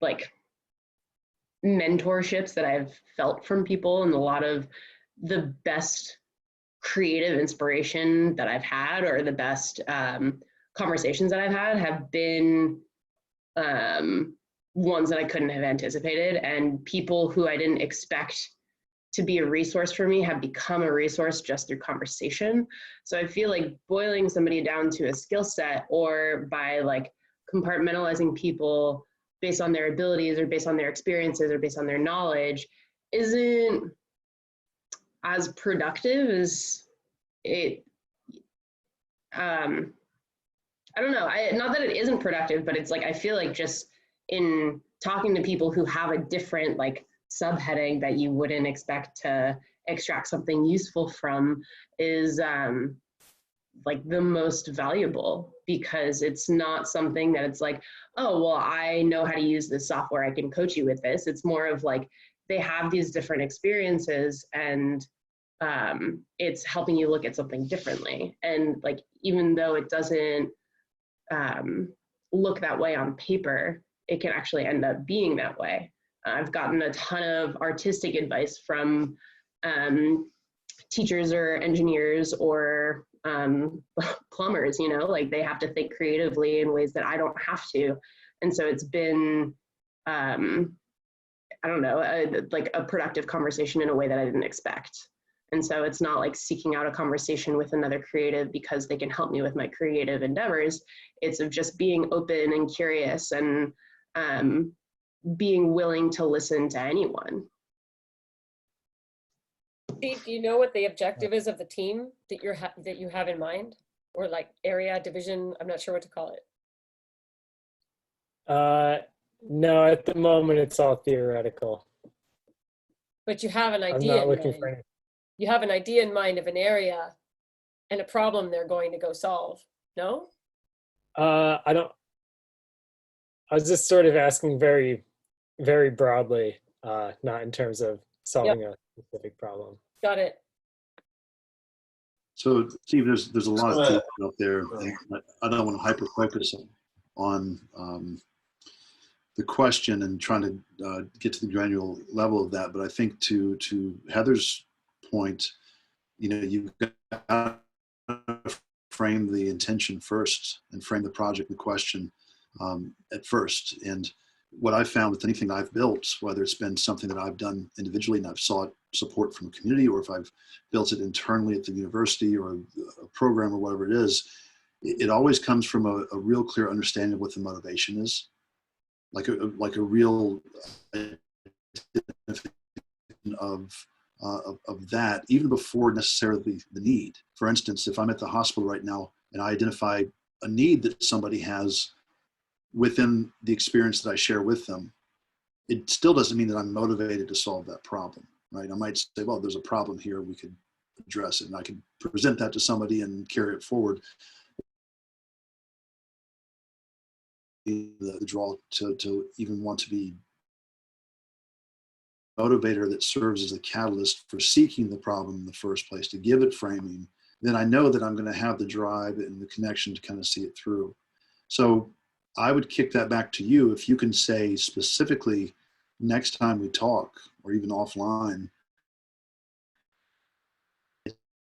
like mentorships that I've felt from people and a lot of the best creative inspiration that I've had or the best conversations that I've had have been ones that I couldn't have anticipated, and people who I didn't expect to be a resource for me have become a resource just through conversation. So I feel like boiling somebody down to a skill set or by like compartmentalizing people based on their abilities or based on their experiences or based on their knowledge isn't as productive as it I don't know. Not that it isn't productive, but it's like I feel like just in talking to people who have a different like subheading that you wouldn't expect to extract something useful from is like the most valuable, because it's not something that it's like, oh, well, I know how to use this software, I can coach you with this. It's more of like they have these different experiences and it's helping you look at something differently. And like, even though it doesn't look that way on paper, it can actually end up being that way. I've gotten a ton of artistic advice from teachers or engineers or plumbers, you know, like they have to think creatively in ways that I don't have to. And so it's been, I don't know, like a productive conversation in a way that I didn't expect. And so it's not like seeking out a conversation with another creative because they can help me with my creative endeavors. It's of just being open and curious and being willing to listen to anyone. Steve, do you know what the objective is of the team that that you have in mind, or like area, division? I'm not sure what to call it. No, at the moment it's all theoretical. But you have an I'm idea not in looking mind. for any. You have an idea in mind of an area and a problem they're going to go solve. No? I don't. I was just sort of asking very, very broadly, not in terms of solving a specific problem. Got it. So, Steve, there's a lot of So, people out there, and I don't want to hyper focus on the question and trying to get to the granular level of that. But I think to Heather's point, you know, you've got to frame the intention first and frame the project and the question at first. And what I've found with anything I've built, whether it's been something that I've done individually and I've sought support from the community, or if I've built it internally at the university or a program or whatever it is, it always comes from a real clear understanding of what the motivation is, like a real of that, even before necessarily the need. For instance, if I'm at the hospital right now and I identify a need that somebody has within the experience that I share with them, it still doesn't mean that I'm motivated to solve that problem, right? I might say, well, there's a problem here, we could address it, and I could present that to somebody and carry it forward. The draw to even want to be motivator that serves as a catalyst for seeking the problem in the first place, to give it framing, then I know that I'm going to have the drive and the connection to kind of see it through. So I would kick that back to you. If you can say specifically next time we talk, or even offline,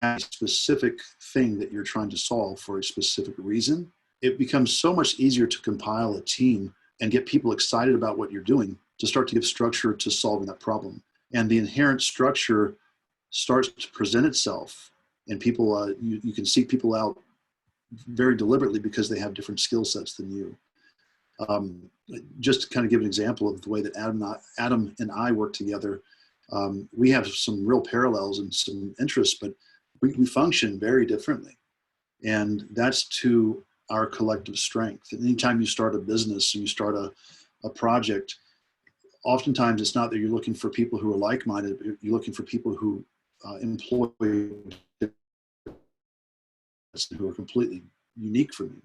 a specific thing that you're trying to solve for a specific reason, it becomes so much easier to compile a team and get people excited about what you're doing, to start to give structure to solving that problem. And the inherent structure starts to present itself, and people, you can seek people out very deliberately because they have different skill sets than you. Just to kind of give an example of the way that Adam and I work together, we have some real parallels and some interests, but we function very differently. And that's to our collective strength. And anytime you start a business and you start a project, oftentimes it's not that you're looking for people who are like-minded, but you're looking for people who employ who are completely unique from you.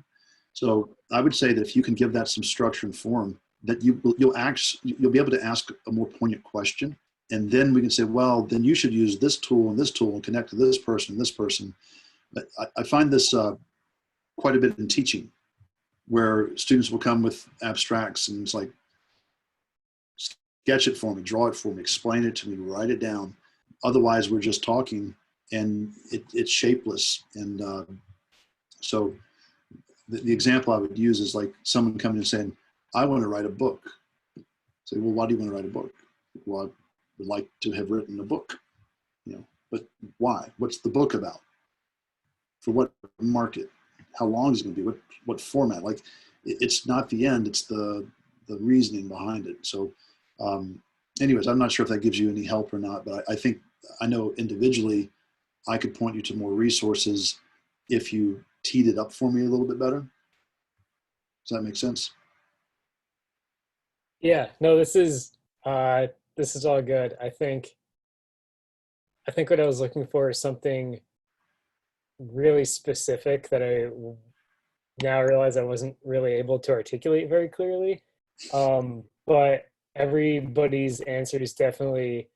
So I would say that if you can give that some structure and form, that you'll be able to ask a more poignant question. And then we can say, well, then you should use this tool and connect to this person and this person. But I find this quite a bit in teaching, where students will come with abstracts and it's like, sketch it for me, draw it for me, explain it to me, write it down. Otherwise, we're just talking and it's shapeless. And so the example I would use is like someone coming and saying, I want to write a book. Say, well, why do you want to write a book? Well, I would like to have written a book, but why? What's the book about? For what market? How long is it going to be? What format? Like, it's not the end, it's the reasoning behind it. So anyways, I'm not sure if that gives you any help or not, but I know individually I could point you to more resources if you teed it up for me a little bit better. Does that make sense? Yeah, no, this is all good. I think what I was looking for is something really specific that I now realize I wasn't really able to articulate very clearly. But everybody's answers definitely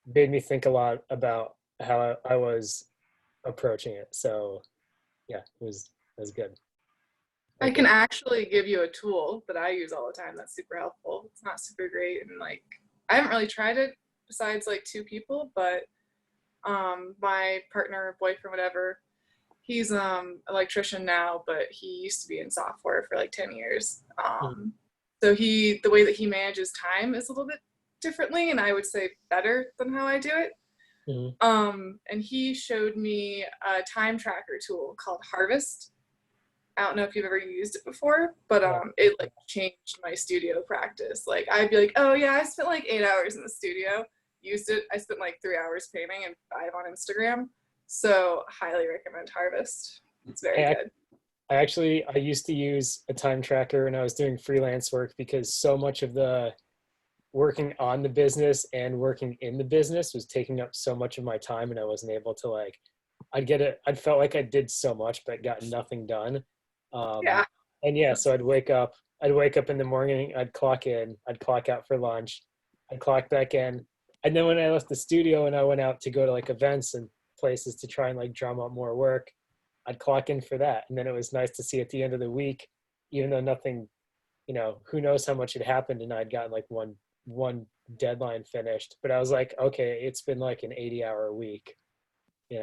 made me think a lot about how I was approaching it. So yeah, it was good. I can actually give you a tool that I use all the time that's super helpful. It's not super great, and like I haven't really tried it besides like 2 people, but my partner, boyfriend, whatever, he's electrician now, but he used to be in software for like 10 years. So the way that he manages time is a little bit differently, and I would say better than how I do it. And he showed me a time tracker tool called Harvest. I don't know if you've ever used it before, but it like changed my studio practice. Like I'd be like, oh yeah, I spent like 8 hours in the studio, used it. I spent like 3 hours painting and 5 on Instagram. So highly recommend Harvest. It's very good. I used to use a time tracker when I was doing freelance work, because so much of the working on the business and working in the business was taking up so much of my time, and I wasn't able to like, I'd felt like I did so much, but got nothing done. Yeah. And yeah, so I'd wake up in the morning, I'd clock in, I'd clock out for lunch, I'd clock back in. And then when I left the studio and I went out to go to like events and places to try and like drum up more work, I'd clock in for that. And then it was nice to see at the end of the week, even though nothing, who knows how much had happened, and I'd gotten like one deadline finished, but I was like, okay, it's been like an 80-hour week.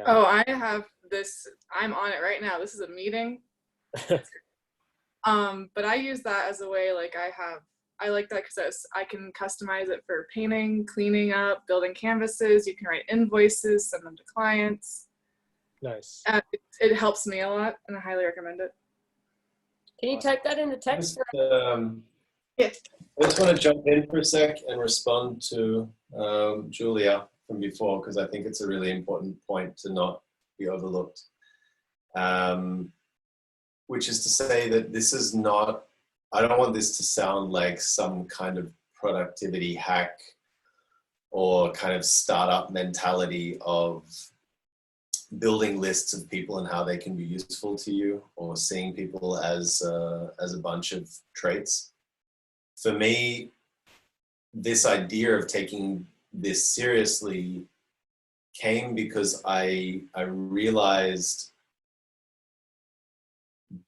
Oh, I have this, I'm on it right now. This is a meeting. But I use that as a way, like I like that because I can customize it for painting, cleaning up, building canvases. You can write invoices, send them to clients. Nice. It helps me a lot, and I highly recommend it. Can you type that in the text? Yeah. I just want to jump in for a sec and respond to Julia from before, because I think it's a really important point to not be overlooked. Which is to say that this is not, I don't want this to sound like some kind of productivity hack or kind of startup mentality of building lists of people and how they can be useful to you, or seeing people as a bunch of traits. For me, this idea of taking this seriously came because I realized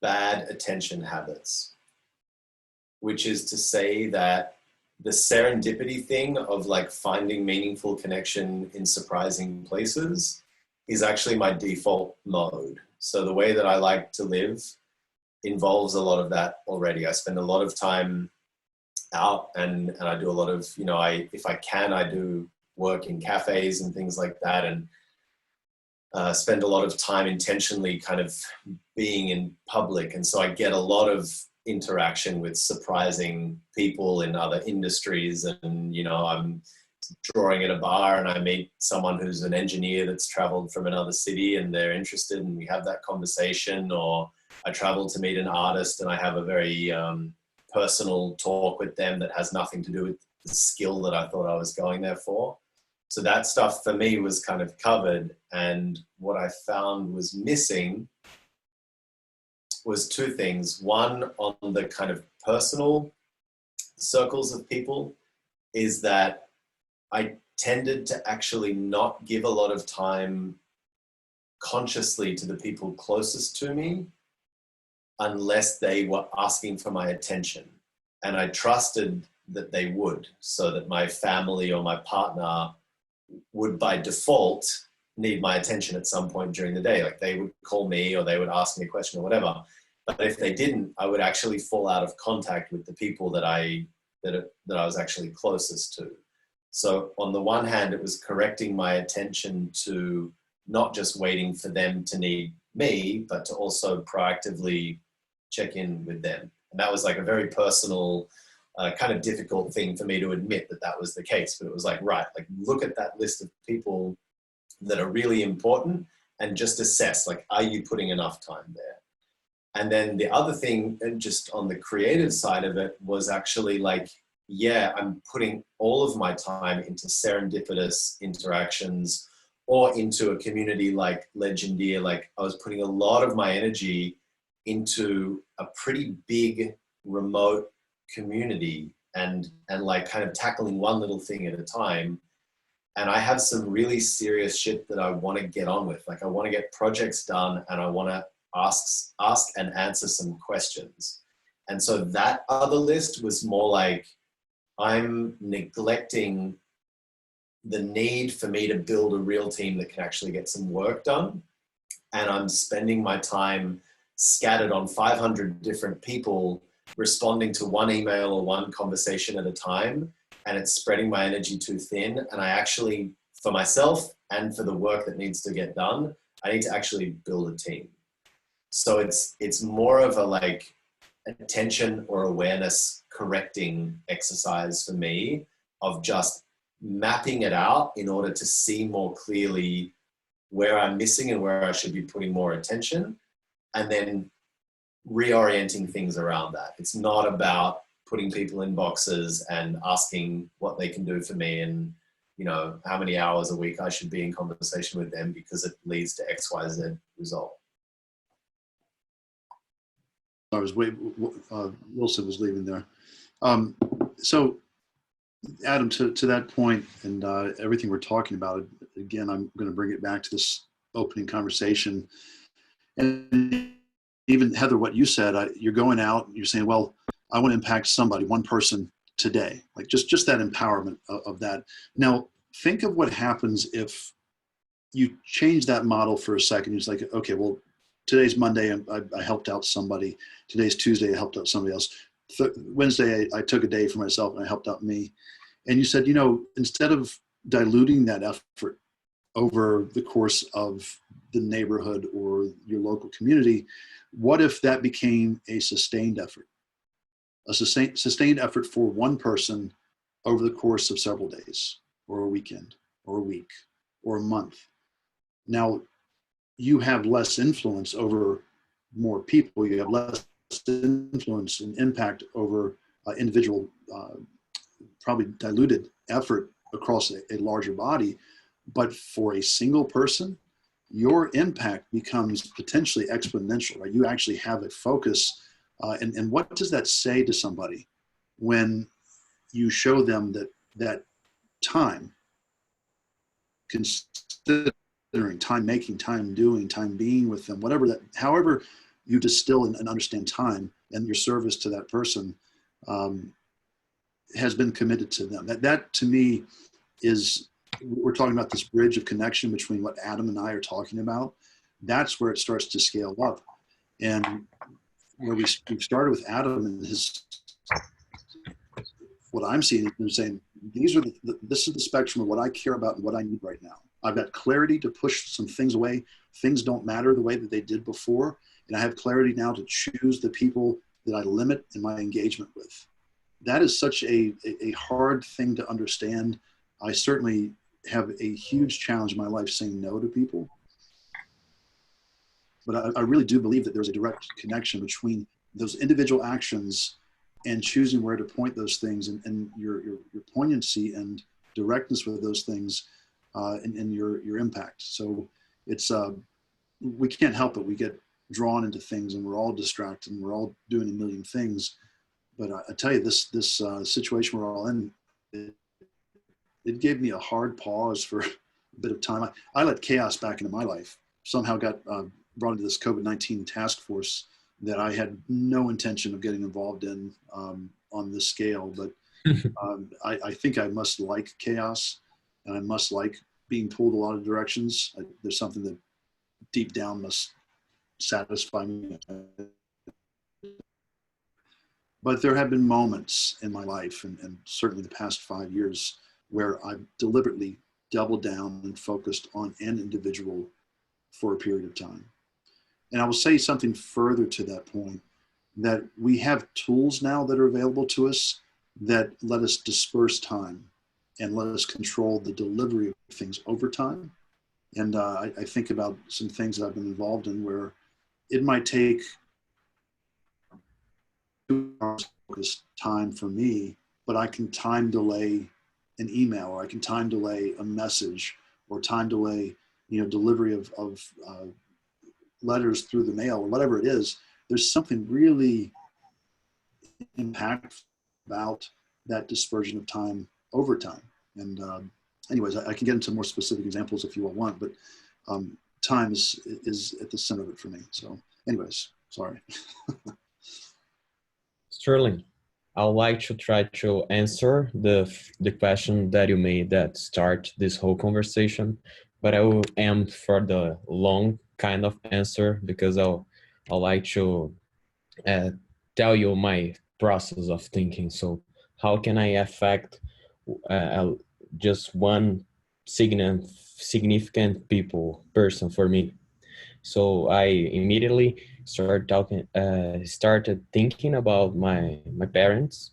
bad attention habits, which is to say that the serendipity thing of like finding meaningful connection in surprising places is actually my default mode. So the way that I like to live involves a lot of that already. I spend a lot of time out, and I do a lot of, if I can, I do work in cafes and things like that, and spend a lot of time intentionally kind of being in public. And so I get a lot of interaction with surprising people in other industries. And, I'm drawing at a bar and I meet someone who's an engineer that's traveled from another city and they're interested, and we have that conversation. Or I travel to meet an artist and I have a very personal talk with them that has nothing to do with the skill that I thought I was going there for. So that stuff for me was kind of covered. And what I found was missing was two things. One, on the kind of personal circles of people, is that I tended to actually not give a lot of time consciously to the people closest to me unless they were asking for my attention. And I trusted that they would, so that my family or my partner would by default need my attention at some point during the day. Like they would call me or they would ask me a question or whatever. But if they didn't, I would actually fall out of contact with the people that I was actually closest to. So on the one hand, it was correcting my attention to not just waiting for them to need me, but to also proactively check in with them. And that was like a very personal, kind of difficult thing for me to admit that was the case. But it was like, right, like look at that list of people that are really important and just assess, like, are you putting enough time there? And then the other thing, and just on the creative side of it, was actually like, yeah, I'm putting all of my time into serendipitous interactions or into a community like Legendeer. Like I was putting a lot of my energy into a pretty big remote community and like kind of tackling one little thing at a time. And I have some really serious shit that I want to get on with. Like I want to get projects done and I want to ask and answer some questions. And so that other list was more like, I'm neglecting the need for me to build a real team that can actually get some work done. And I'm spending my time scattered on 500 different people, responding to one email or one conversation at a time. And it's spreading my energy too thin. And I actually, for myself and for the work that needs to get done, I need to actually build a team. So it's more of a like attention or awareness correcting exercise for me of just mapping it out in order to see more clearly where I'm missing and where I should be putting more attention, and then reorienting things around that. It's not about putting people in boxes and asking what they can do for me and, you know, how many hours a week I should be in conversation with them because it leads to X, Y, Z result. I was Wilson was leaving there. So Adam, to that point and everything we're talking about, again, I'm going to bring it back to this opening conversation. And even Heather, what you said, you're going out, you're saying, well, I want to impact somebody, one person today, like just that empowerment of that. Now, think of what happens if you change that model for a second. It's like, okay, well, today's Monday, I helped out somebody. Today's Tuesday, I helped out somebody else. Wednesday, I took a day for myself and I helped out me. And you said, you know, instead of diluting that effort over the course of the neighborhood or your local community, what if that became a sustained effort? A sustained effort for one person over the course of several days or a weekend or a week or a month. Now, you have less influence over more people. You have less influence and impact over individual, probably diluted effort across a larger body. But for a single person, your impact becomes potentially exponential, right? You actually have a focus. And what does that say to somebody when you show them that time, considering time making, time doing, time being with them, whatever that, however you distill and understand time and your service to that person has been committed to them. That to me is, we're talking about this bridge of connection between what Adam and I are talking about. That's where it starts to scale up. And where we've started with Adam and his, what I'm seeing is saying, these are this is the spectrum of what I care about and what I need right now. I've got clarity to push some things away. Things don't matter the way that they did before. And I have clarity now to choose the people that I limit in my engagement with. That is such a hard thing to understand. I certainly have a huge challenge in my life saying no to people. But I really do believe that there's a direct connection between those individual actions and choosing where to point those things and your poignancy and directness with those things and your impact. So it's, we can't help it. We get drawn into things and we're all distracted and we're all doing a million things. But I tell you, this situation we're all in, it gave me a hard pause for a bit of time. I let chaos back into my life. Somehow got brought into this COVID-19 task force that I had no intention of getting involved in on this scale. But I think I must like chaos and I must like being pulled a lot of directions. There's something that deep down must satisfy me. But there have been moments in my life, and certainly the past 5 years, where I've deliberately doubled down and focused on an individual for a period of time. And I will say something further to that point, that we have tools now that are available to us that let us disperse time and let us control the delivery of things over time. And I think about some things that I've been involved in where it might take 2 hours focused time for me, but I can time delay an email, or I can time delay a message, or time delay, delivery of letters through the mail, or whatever it is. There's something really impactful about that dispersion of time over time. And anyways, I can get into more specific examples if you all want, but time is at the center of it for me. So anyways, sorry. Sterling, I would like to try to answer the question that you made that start this whole conversation, but I will aim for the long kind of answer because I'll like to tell you my process of thinking. So how can I affect just one significant person for me? So I immediately started thinking about my parents,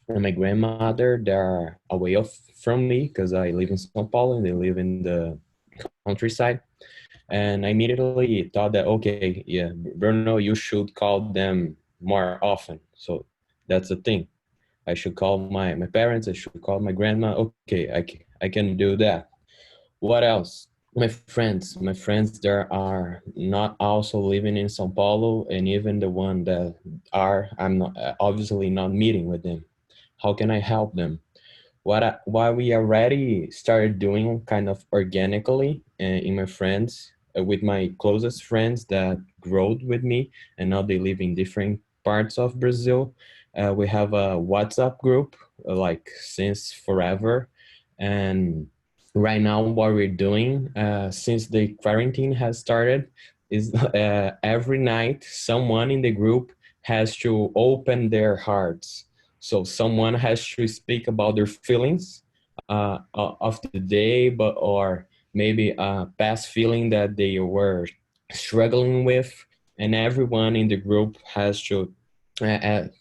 and my grandmother. They're away from me because I live in São Paulo and they live in the countryside. And I immediately thought that, okay, yeah, Bruno, you should call them more often. So that's the thing. I should call my parents. I should call my grandma. Okay, I can do that. What else? My friends, there are not also living in São Paulo, and even the one that are, I'm not obviously not meeting with them. How can I help them? What we already started doing kind of organically in my friends, with my closest friends that growed with me, and now they live in different parts of Brazil. We have a WhatsApp group, like since forever, and right now what we're doing, since the quarantine has started, is every night someone in the group has to open their hearts, so someone has to speak about their feelings of the day, but or maybe a past feeling that they were struggling with, and everyone in the group has to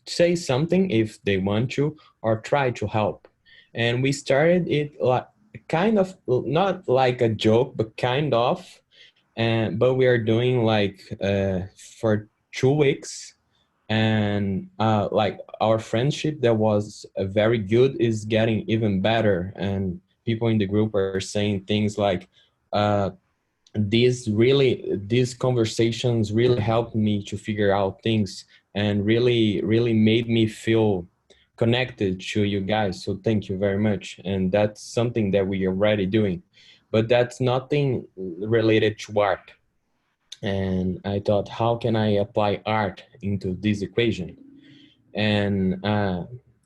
say something if they want to, or try to help. And we started it like kind of not like a joke, but kind of. And but we are doing like for 2 weeks, and like our friendship that was very good is getting even better, and people in the group are saying things like, uh, these conversations really helped me to figure out things, and really made me feel connected to you guys, so thank you very much. And that's something that we are already doing, but that's nothing related to art. And I thought, how can I apply art into this equation? And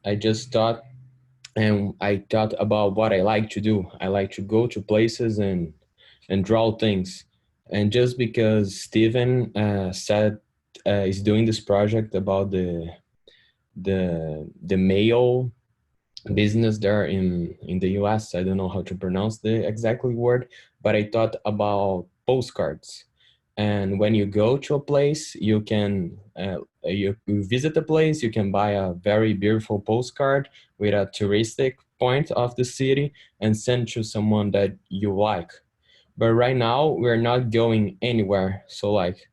I just thought, and I thought about what I like to do. I like to go to places and draw things. And just because Steven said is doing this project about the mail business there in the US. I don't know how to pronounce the exactly word, but I thought about postcards. And when you go to a place, you can you visit the place, you can buy a very beautiful postcard with a touristic point of the city and send to someone that you like. But right now we're not going anywhere. So like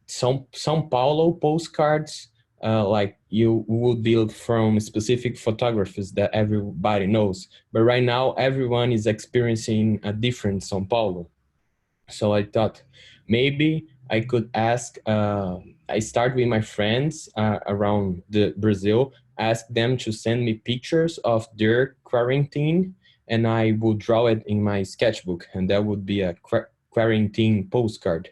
São Paulo postcards, like you would build from specific photographies that everybody knows. But right now, everyone is experiencing a different São Paulo. So I thought maybe I could ask. I start with my friends around the Brazil, ask them to send me pictures of their quarantine, and I would draw it in my sketchbook, and that would be a quarantine postcard.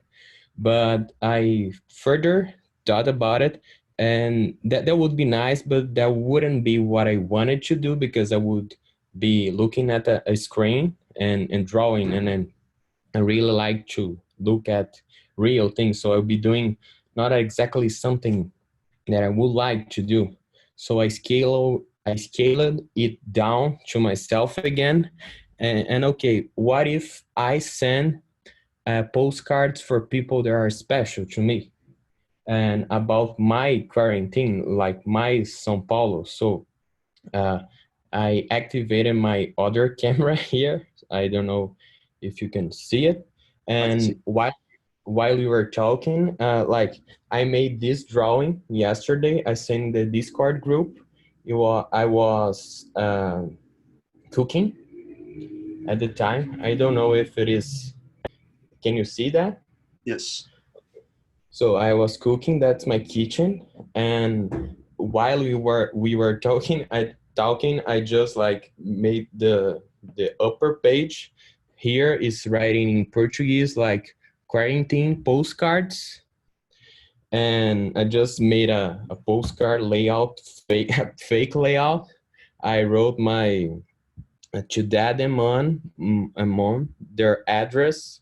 But I further thought about it, and that would be nice, but that wouldn't be what I wanted to do, because I would be looking at a screen and drawing, and then I really like to look at real things. So I'll be doing not exactly something that I would like to do. So I scaled it down to myself again, and okay, what if I send postcards for people that are special to me, and about my quarantine, like my São Paulo. So uh, I activated my other camera here. I don't know if you can see it. I can see. And while we were talking, like I made this drawing yesterday. I sent the Discord group. I was cooking at the time. I don't know if it is. Can you see that? Yes. So I was cooking. That's my kitchen. And while we were talking, I just like made the upper page. Here is writing in Portuguese like quarantine postcards, and I just made a postcard layout, fake fake layout. I wrote my to dad and mom, their address,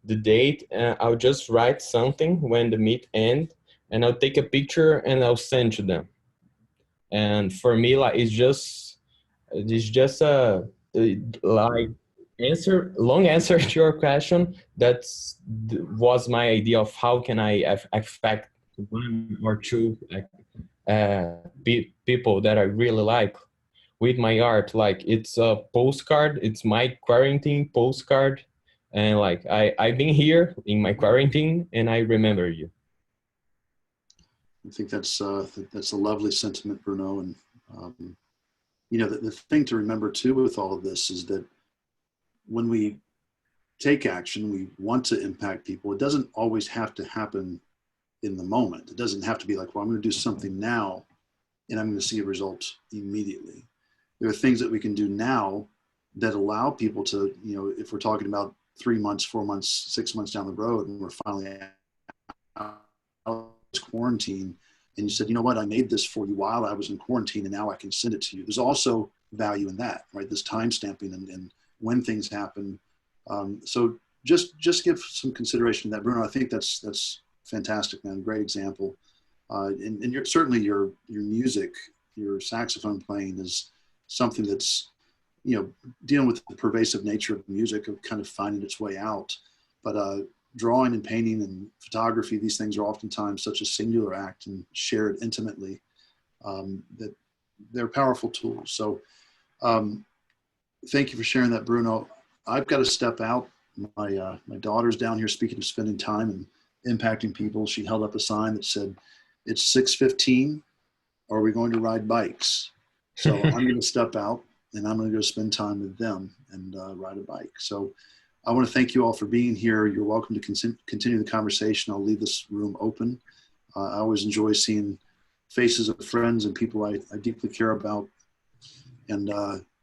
the date. I'll just write something when the meet end, and I'll take a picture and I'll send to them. And for me, like it's just like long answer to your question. Was my idea of how can I affect one or two people that I really like with my art. Like it's a postcard, it's my quarantine postcard, and like I've been here in my quarantine and I remember you. I think that's a lovely sentiment, Bruno. And you know, the thing to remember too with all of this is that when we take action, we want to impact people. It doesn't always have to happen in the moment. It doesn't have to be like, well, I'm going to do something now and I'm going to see a result immediately. There are things that we can do now that allow people to, you know, if we're talking about 3 months, 4 months, 6 months down the road, and we're finally out of this quarantine, and you said, you know what, I made this for you while I was in quarantine, and now I can send it to you. There's also value in that, right? This time stamping and when things happen. So just give some consideration to that, Bruno. I think that's fantastic, man. Great example. And certainly your music, your saxophone playing is something that's, you know, dealing with the pervasive nature of music, of kind of finding its way out. But drawing and painting and photography, these things are oftentimes such a singular act and shared intimately, that they're powerful tools. So thank you for sharing that, Bruno. I've got to step out. My daughter's down here, speaking of spending time and impacting people. She held up a sign that said, it's 6:15. Are we going to ride bikes? So I'm going to step out and I'm going to go spend time with them and ride a bike. So I want to thank you all for being here. You're welcome to continue the conversation. I'll leave this room open. I always enjoy seeing faces of friends and people I deeply care about. And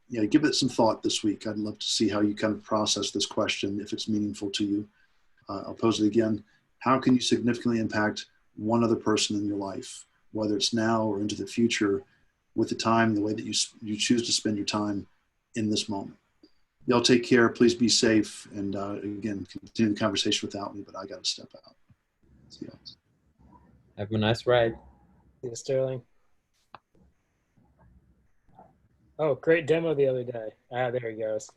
yeah, give it some thought this week. I'd love to see how you kind of process this question, if it's meaningful to you. I'll pose it again. How can you significantly impact one other person in your life, whether it's now or into the future, with the time, the way that you choose to spend your time in this moment? Y'all take care. Please be safe. And again, continue the conversation without me, but I got to step out. See y'all. Have a nice ride. See you, Sterling. Oh, great demo the other day. Ah, there he goes.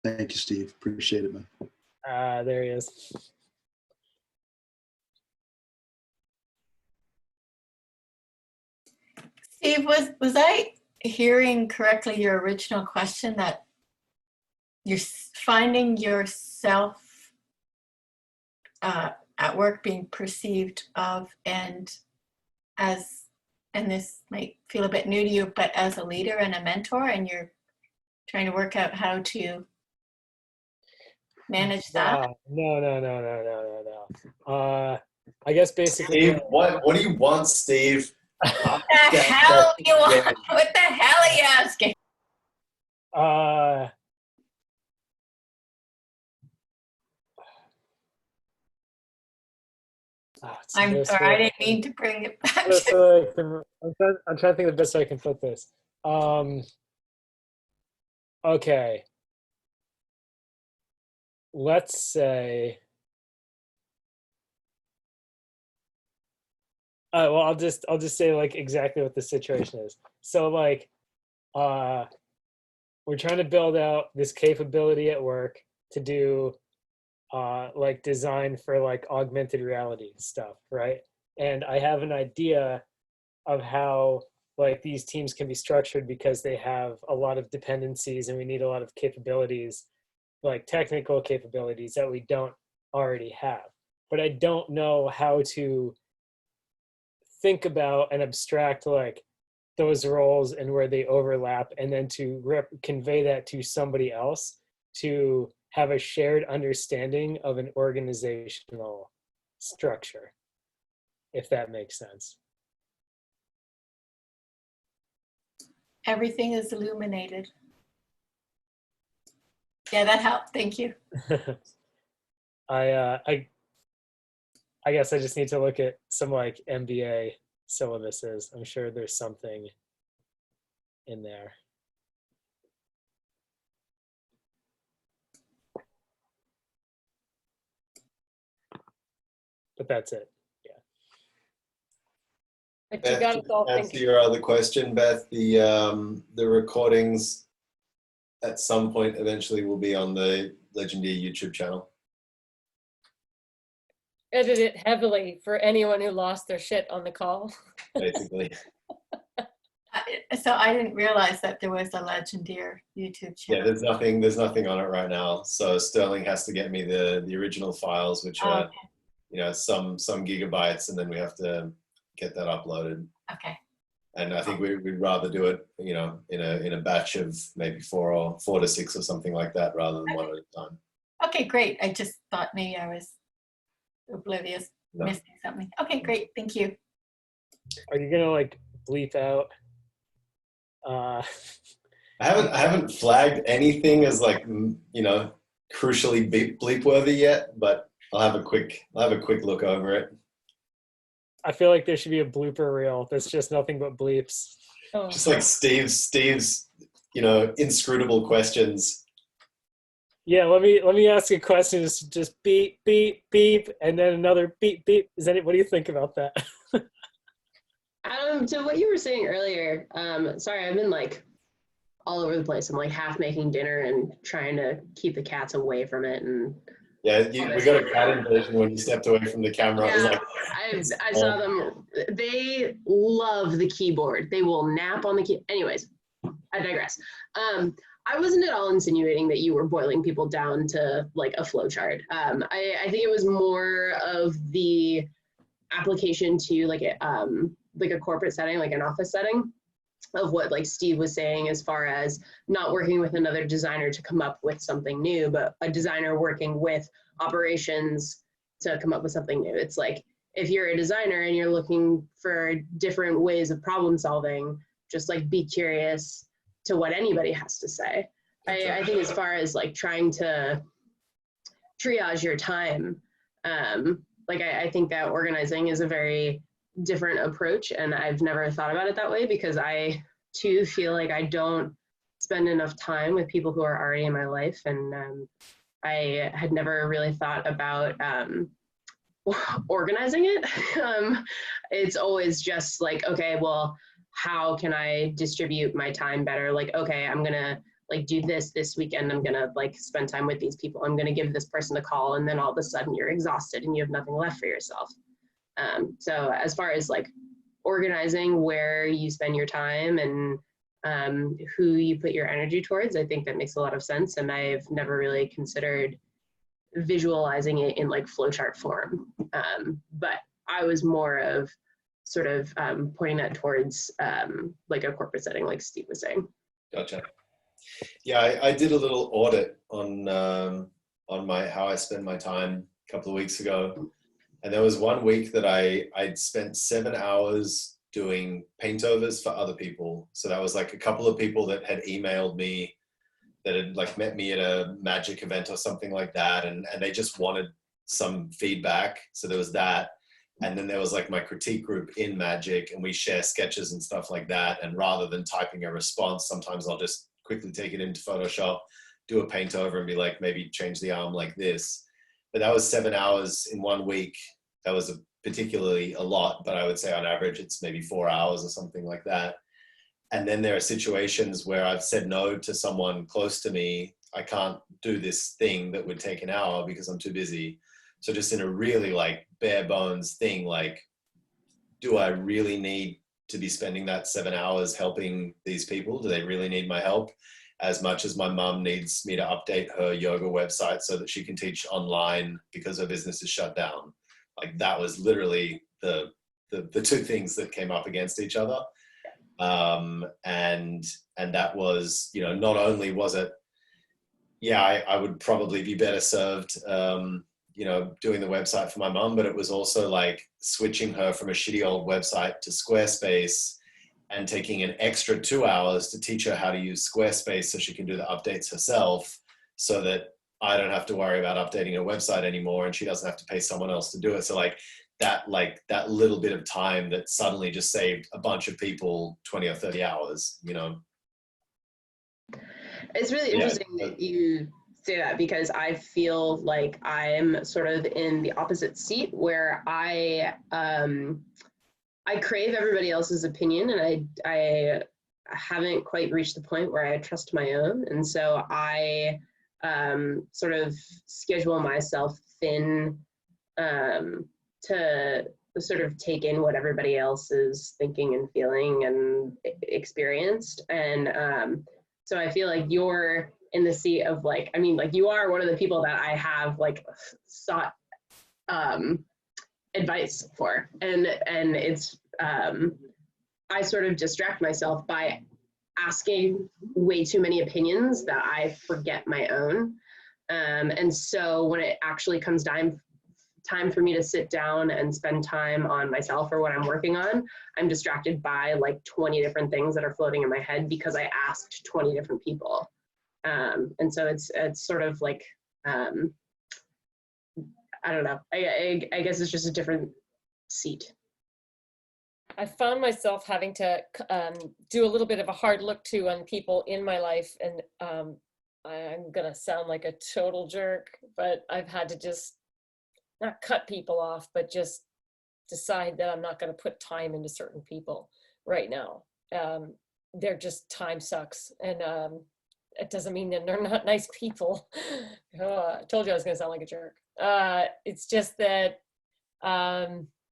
Thank you, Steve. Appreciate it, man. Ah, there he is. Steve, was I hearing correctly your original question that you're finding yourself at work being perceived of and this might feel a bit new to you, but as a leader and a mentor, and you're trying to work out how to manage that? No. I guess basically. Steve, what do you want, Steve? What the hell you want? What the hell are you asking? I'm sorry, I didn't mean to bring it back. I'm trying to think of the best way I can put this. Okay. Let's say. Well, I'll just say like exactly what the situation is. So like, we're trying to build out this capability at work to do like design for like augmented reality stuff, right? And I have an idea of how like these teams can be structured because they have a lot of dependencies and we need a lot of capabilities, like technical capabilities that we don't already have. But I don't know how to think about and abstract like those roles and where they overlap, and then to convey that to somebody else to have a shared understanding of an organizational structure, if that makes sense. Everything is illuminated. Yeah, that helped. Thank you. I guess I just need to look at some like MBA syllabuses. I'm sure there's something in there. But that's it. Yeah. But Beth, you got us all to answer thinking. your other question, Beth, the recordings at some point eventually will be on the Legendeer YouTube channel. edit it heavily for anyone who lost their shit on the call. basically. So I didn't realize that there was a Legendeer YouTube Yeah, channel. there's nothing on it right now. So Sterling has to get me the original files, which Oh, are, okay. you know, some gigabytes, and then we have to get that uploaded. Okay. And I think we'd rather do it, you know, in a batch of maybe 4 to 6 or something like that, rather than one at a time. Okay, great. I just thought maybe I was oblivious, No. missing something. Okay, great. Thank you. Are you gonna like bleep out? I haven't flagged anything as like, you know, crucially bleep worthy yet, but I'll have a quick look over it. I feel like there should be a blooper reel that's just nothing but bleeps. Oh. Just like Steve's, you know, inscrutable questions. Yeah, let me ask a question. Just beep beep beep, and then another beep beep. What do you think about that? To what you were saying earlier, sorry, I've been like all over the place. I'm like half making dinner and trying to keep the cats away from it. And Yeah, we got a cat invasion when you stepped away from the camera. It was yeah, like, I saw them. They love the keyboard. They will nap on the key. Anyways, I digress. I wasn't at all insinuating that you were boiling people down to like a flow chart. I think it was more of the application to like a corporate setting, like an office setting, of what like Steve was saying as far as not working with another designer to come up with something new, but a designer working with operations to come up with something new. It's like, if you're a designer and you're looking for different ways of problem solving, just like be curious to what anybody has to say. I think as far as like trying to triage your time, like I think that organizing is a very different approach, and I've never thought about it that way because I too feel like I don't spend enough time with people who are already in my life, and I had never really thought about organizing it. It's always just like, okay, well, how can I distribute my time better? Like, okay, I'm gonna like do this weekend. I'm gonna like spend time with these people. I'm gonna give this person a call, and then all of a sudden you're exhausted and you have nothing left for yourself. So as far as like organizing where you spend your time and who you put your energy towards, I think that makes a lot of sense. And I've never really considered visualizing it in like flowchart form. But I was more of sort of pointing that towards like a corporate setting, like Steve was saying. Gotcha. Yeah, I did a little audit on my how I spend my time a couple of weeks ago, and there was one week that I'd spent 7 hours doing paintovers for other people. So that was like a couple of people that had emailed me, that had like met me at a magic event or something like that, and they just wanted some feedback. So there was that. And then there was like my critique group in Magic, and we share sketches and stuff like that. And rather than typing a response, sometimes I'll just quickly take it into Photoshop, do a paint over and be like, maybe change the arm like this. But that was 7 hours in 1 week. That was particularly a lot, but I would say on average, it's maybe 4 hours or something like that. And then there are situations where I've said no to someone close to me. I can't do this thing that would take an hour because I'm too busy. So just in a really like bare bones thing, like, do I really need to be spending that 7 hours helping these people? Do they really need my help as much as my mum needs me to update her yoga website so that she can teach online because her business is shut down? Like, that was literally the two things that came up against each other. And that was, you know, not only was it, yeah, I would probably be better served, you know, doing the website for my mum, but it was also like switching her from a shitty old website to Squarespace and taking an extra 2 hours to teach her how to use Squarespace so she can do the updates herself, so that I don't have to worry about updating her website anymore and she doesn't have to pay someone else to do it. So like that little bit of time that suddenly just saved a bunch of people 20 or 30 hours, you know. It's really interesting that you say that, because I feel like I'm sort of in the opposite seat where I crave everybody else's opinion, and I haven't quite reached the point where I trust my own. And so I sort of schedule myself thin to sort of take in what everybody else is thinking and feeling and experienced. And so I feel like you're in the seat of like, I mean, like you are one of the people that I have like sought advice for, and it's I sort of distract myself by asking way too many opinions that I forget my own. And so when it actually comes time for me to sit down and spend time on myself or what I'm working on, I'm distracted by like 20 different things that are floating in my head because I asked 20 different people. And so it's sort of like, I don't know, I guess it's just a different seat. I found myself having to do a little bit of a hard look too on people in my life, and I'm gonna sound like a total jerk, but I've had to just not cut people off, but just decide that I'm not gonna put time into certain people right now. They're just, time sucks, and it doesn't mean that they're not nice people. I told you I was gonna sound like a jerk. It's just that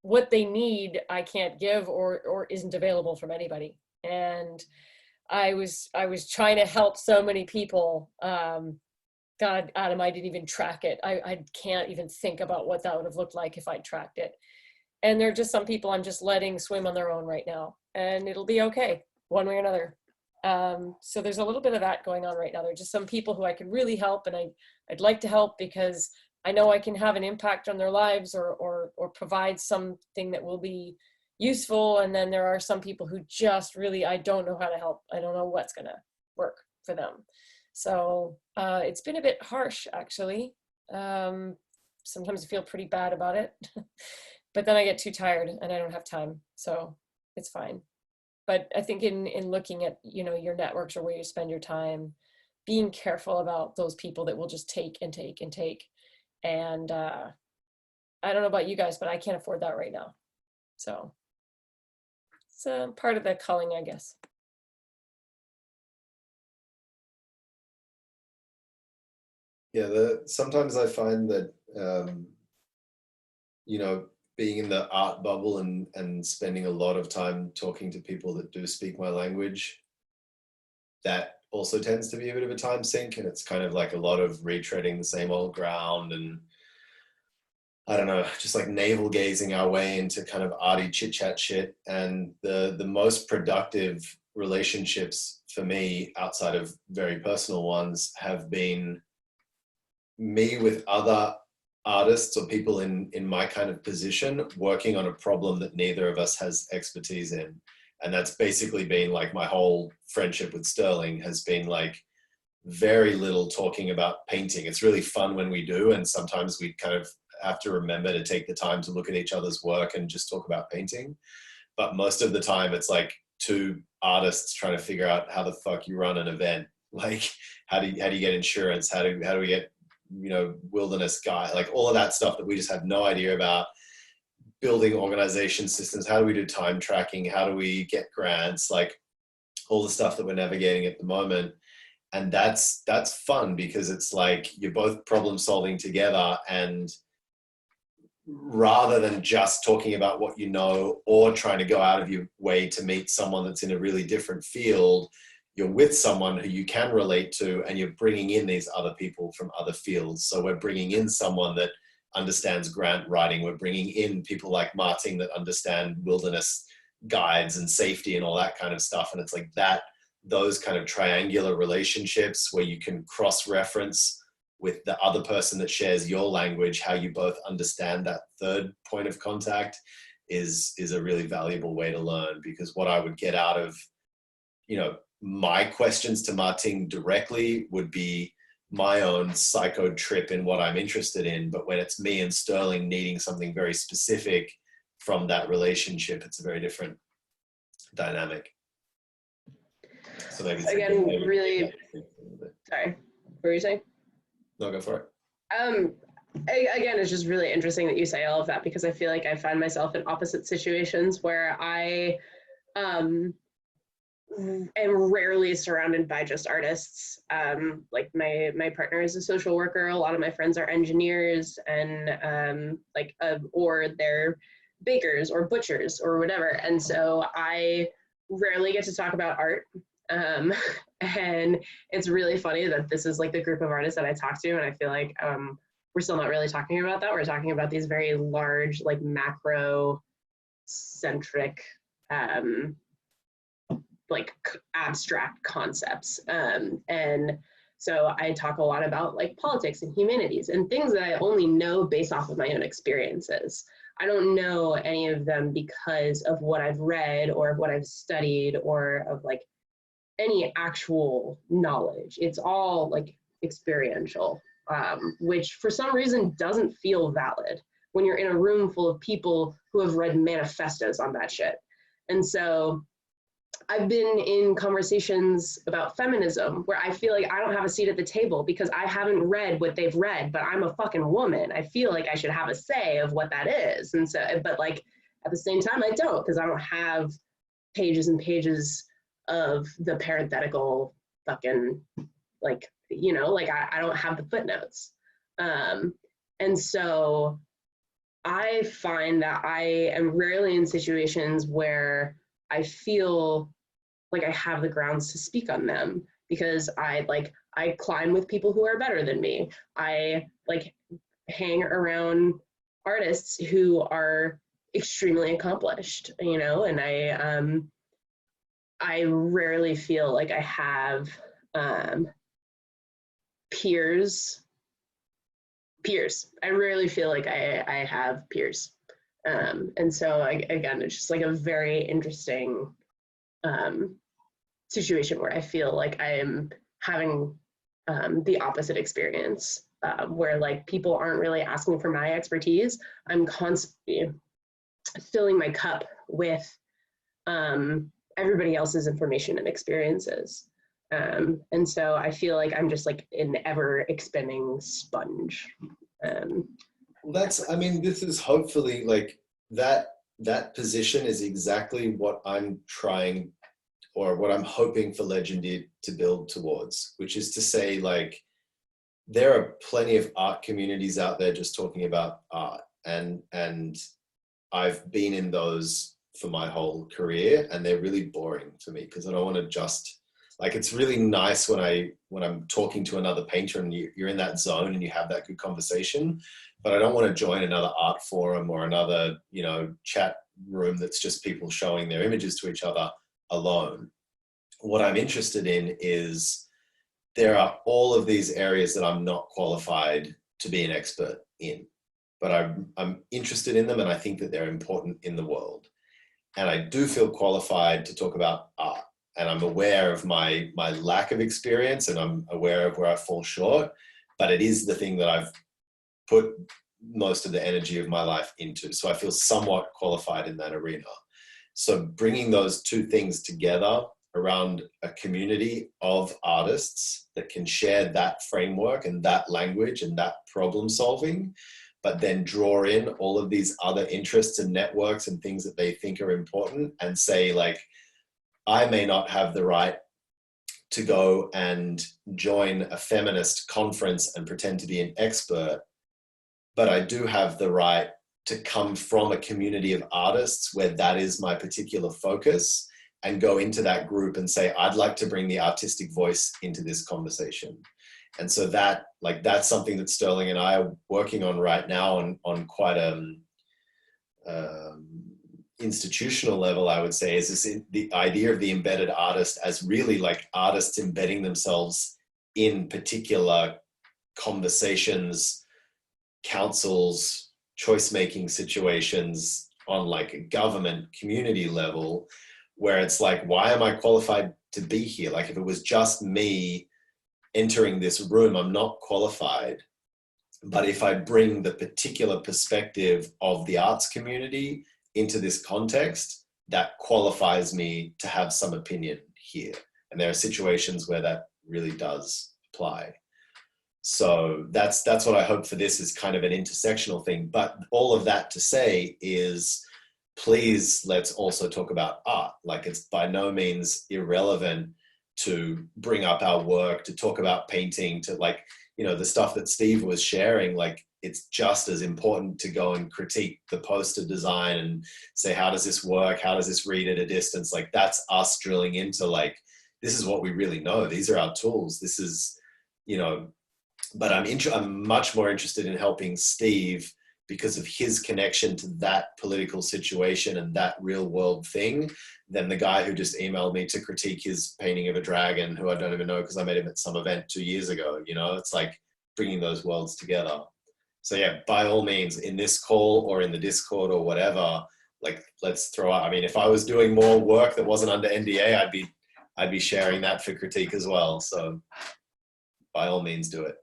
what they need I can't give or isn't available from anybody. And I was trying to help so many people. God, Adam, I didn't even track it. I can't even think about what that would have looked like if I tracked it. And there are just some people I'm just letting swim on their own right now, and it'll be okay one way or another. So there's a little bit of that going on right now. There are just some people who I could really help, and I'd like to help because I know I can have an impact on their lives or provide something that will be useful. And then there are some people who just really, I don't know how to help. I don't know what's going to work for them. So it's been a bit harsh, actually. Sometimes I feel pretty bad about it, but then I get too tired and I don't have time. So it's fine. But I think in looking at, your networks or where you spend your time, being careful about those people that will just take and take and take. And I don't know about you guys, but I can't afford that right now. So it's part of the culling, I guess. Yeah, sometimes I find that, being in the art bubble and spending a lot of time talking to people that do speak my language, that also tends to be a bit of a time sink, and it's kind of like a lot of retreading the same old ground, and I don't know, just like navel gazing our way into kind of arty chit chat shit. And the most productive relationships for me, outside of very personal ones, have been me with other artists or people in my kind of position working on a problem that neither of us has expertise in. And that's basically been like my whole friendship with Sterling has been like very little talking about painting. It's really fun when we do, and sometimes we kind of have to remember to take the time to look at each other's work and just talk about painting. But most of the time it's like two artists trying to figure out how the fuck you run an event. Like how do you get insurance? How do we get, wilderness guide, like all of that stuff that we just have no idea about. Building organization systems, how do we do time tracking, how do we get grants, like all the stuff that we're navigating at the moment. And that's fun because it's like you're both problem solving together, and rather than just talking about what you know or trying to go out of your way to meet someone that's in a really different field, you're with someone who you can relate to, and you're bringing in these other people from other fields. So we're bringing in someone that understands grant writing. We're bringing in people like Martin that understand wilderness guides and safety and all that kind of stuff. And it's like those kind of triangular relationships where you can cross-reference with the other person that shares your language, how you both understand that third point of contact is a really valuable way to learn. Because what I would get out of, my questions to Martin directly would be my own psycho trip in what I'm interested in. But when it's me and Sterling needing something very specific from that relationship, it's a very different dynamic. So maybe it's again, really, sorry, what were you saying? No, go for it. Again, it's just really interesting that you say all of that, because I feel like I find myself in opposite situations where I am rarely surrounded by just artists. Like my partner is a social worker. A lot of my friends are engineers and or they're bakers or butchers or whatever. And so I rarely get to talk about art. And it's really funny that this is like the group of artists that I talk to, and I feel like we're still not really talking about that. We're talking about these very large, like macro centric like abstract concepts. And so I talk a lot about like politics and humanities and things that I only know based off of my own experiences. I don't know any of them because of what I've read or of what I've studied or of like any actual knowledge. It's all like experiential, which for some reason doesn't feel valid when you're in a room full of people who have read manifestos on that shit. And so I've been in conversations about feminism where I feel like I don't have a seat at the table because I haven't read what they've read, but I'm a fucking woman. I feel like I should have a say of what that is. And so, but like at the same time, I don't, because I don't have pages and pages of the parenthetical fucking, like, you know, like I don't have the footnotes. And so I find that I am rarely in situations where I feel like I have the grounds to speak on them because I climb with people who are better than me. I like hang around artists who are extremely accomplished, you know, and I rarely feel like I have peers. I rarely feel like I have peers. And so again, it's just like a very interesting situation where I feel like I am having the opposite experience, where like people aren't really asking for my expertise. I'm constantly filling my cup with everybody else's information and experiences. And so I feel like I'm just like an ever expanding sponge. I mean, this is hopefully like that position is exactly what I'm trying, or what I'm hoping for Legendeer to build towards, which is to say, like, there are plenty of art communities out there just talking about art, and I've been in those for my whole career, and they're really boring for me because I don't want to just, like, it's really nice when I'm talking to another painter and you're in that zone and you have that good conversation, but I don't want to join another art forum or another, you know, chat room that's just people showing their images to each other alone. What I'm interested in is there are all of these areas that I'm not qualified to be an expert in, but I'm interested in them, and I think that they're important in the world. And I do feel qualified to talk about art. And I'm aware of my lack of experience, and I'm aware of where I fall short, but it is the thing that I've put most of the energy of my life into. So I feel somewhat qualified in that arena. So bringing those two things together around a community of artists that can share that framework and that language and that problem solving, but then draw in all of these other interests and networks and things that they think are important, and say, like, I may not have the right to go and join a feminist conference and pretend to be an expert, but I do have the right to come from a community of artists where that is my particular focus, and go into that group and say, I'd like to bring the artistic voice into this conversation. And so that, like, that's something that Sterling and I are working on right now on quite institutional level, I would say, is this the idea of the embedded artist as really like artists embedding themselves in particular conversations, councils, choice-making situations on like a government community level, where it's like, why am I qualified to be here? Like, if it was just me entering this room, I'm not qualified. But if I bring the particular perspective of the arts community into this context, that qualifies me to have some opinion here. And there are situations where that really does apply. So that's what I hope for this, is kind of an intersectional thing. But all of that to say is, please let's also talk about art. Like, it's by no means irrelevant to bring up our work, to talk about painting, to, like, you know, the stuff that Steve was sharing. Like, it's just as important to go and critique the poster design and say, how does this work? How does this read at a distance? Like, that's us drilling into, like, this is what we really know. These are our tools. This is, you know, but I'm much more interested in helping Steve because of his connection to that political situation and that real world thing than the guy who just emailed me to critique his painting of a dragon, who I don't even know because I met him at some event 2 years ago. You know, it's like bringing those worlds together. So yeah, by all means, in this call or in the Discord or whatever, like, let's throw out, I mean, if I was doing more work that wasn't under NDA, I'd be sharing that for critique as well. So by all means, do it.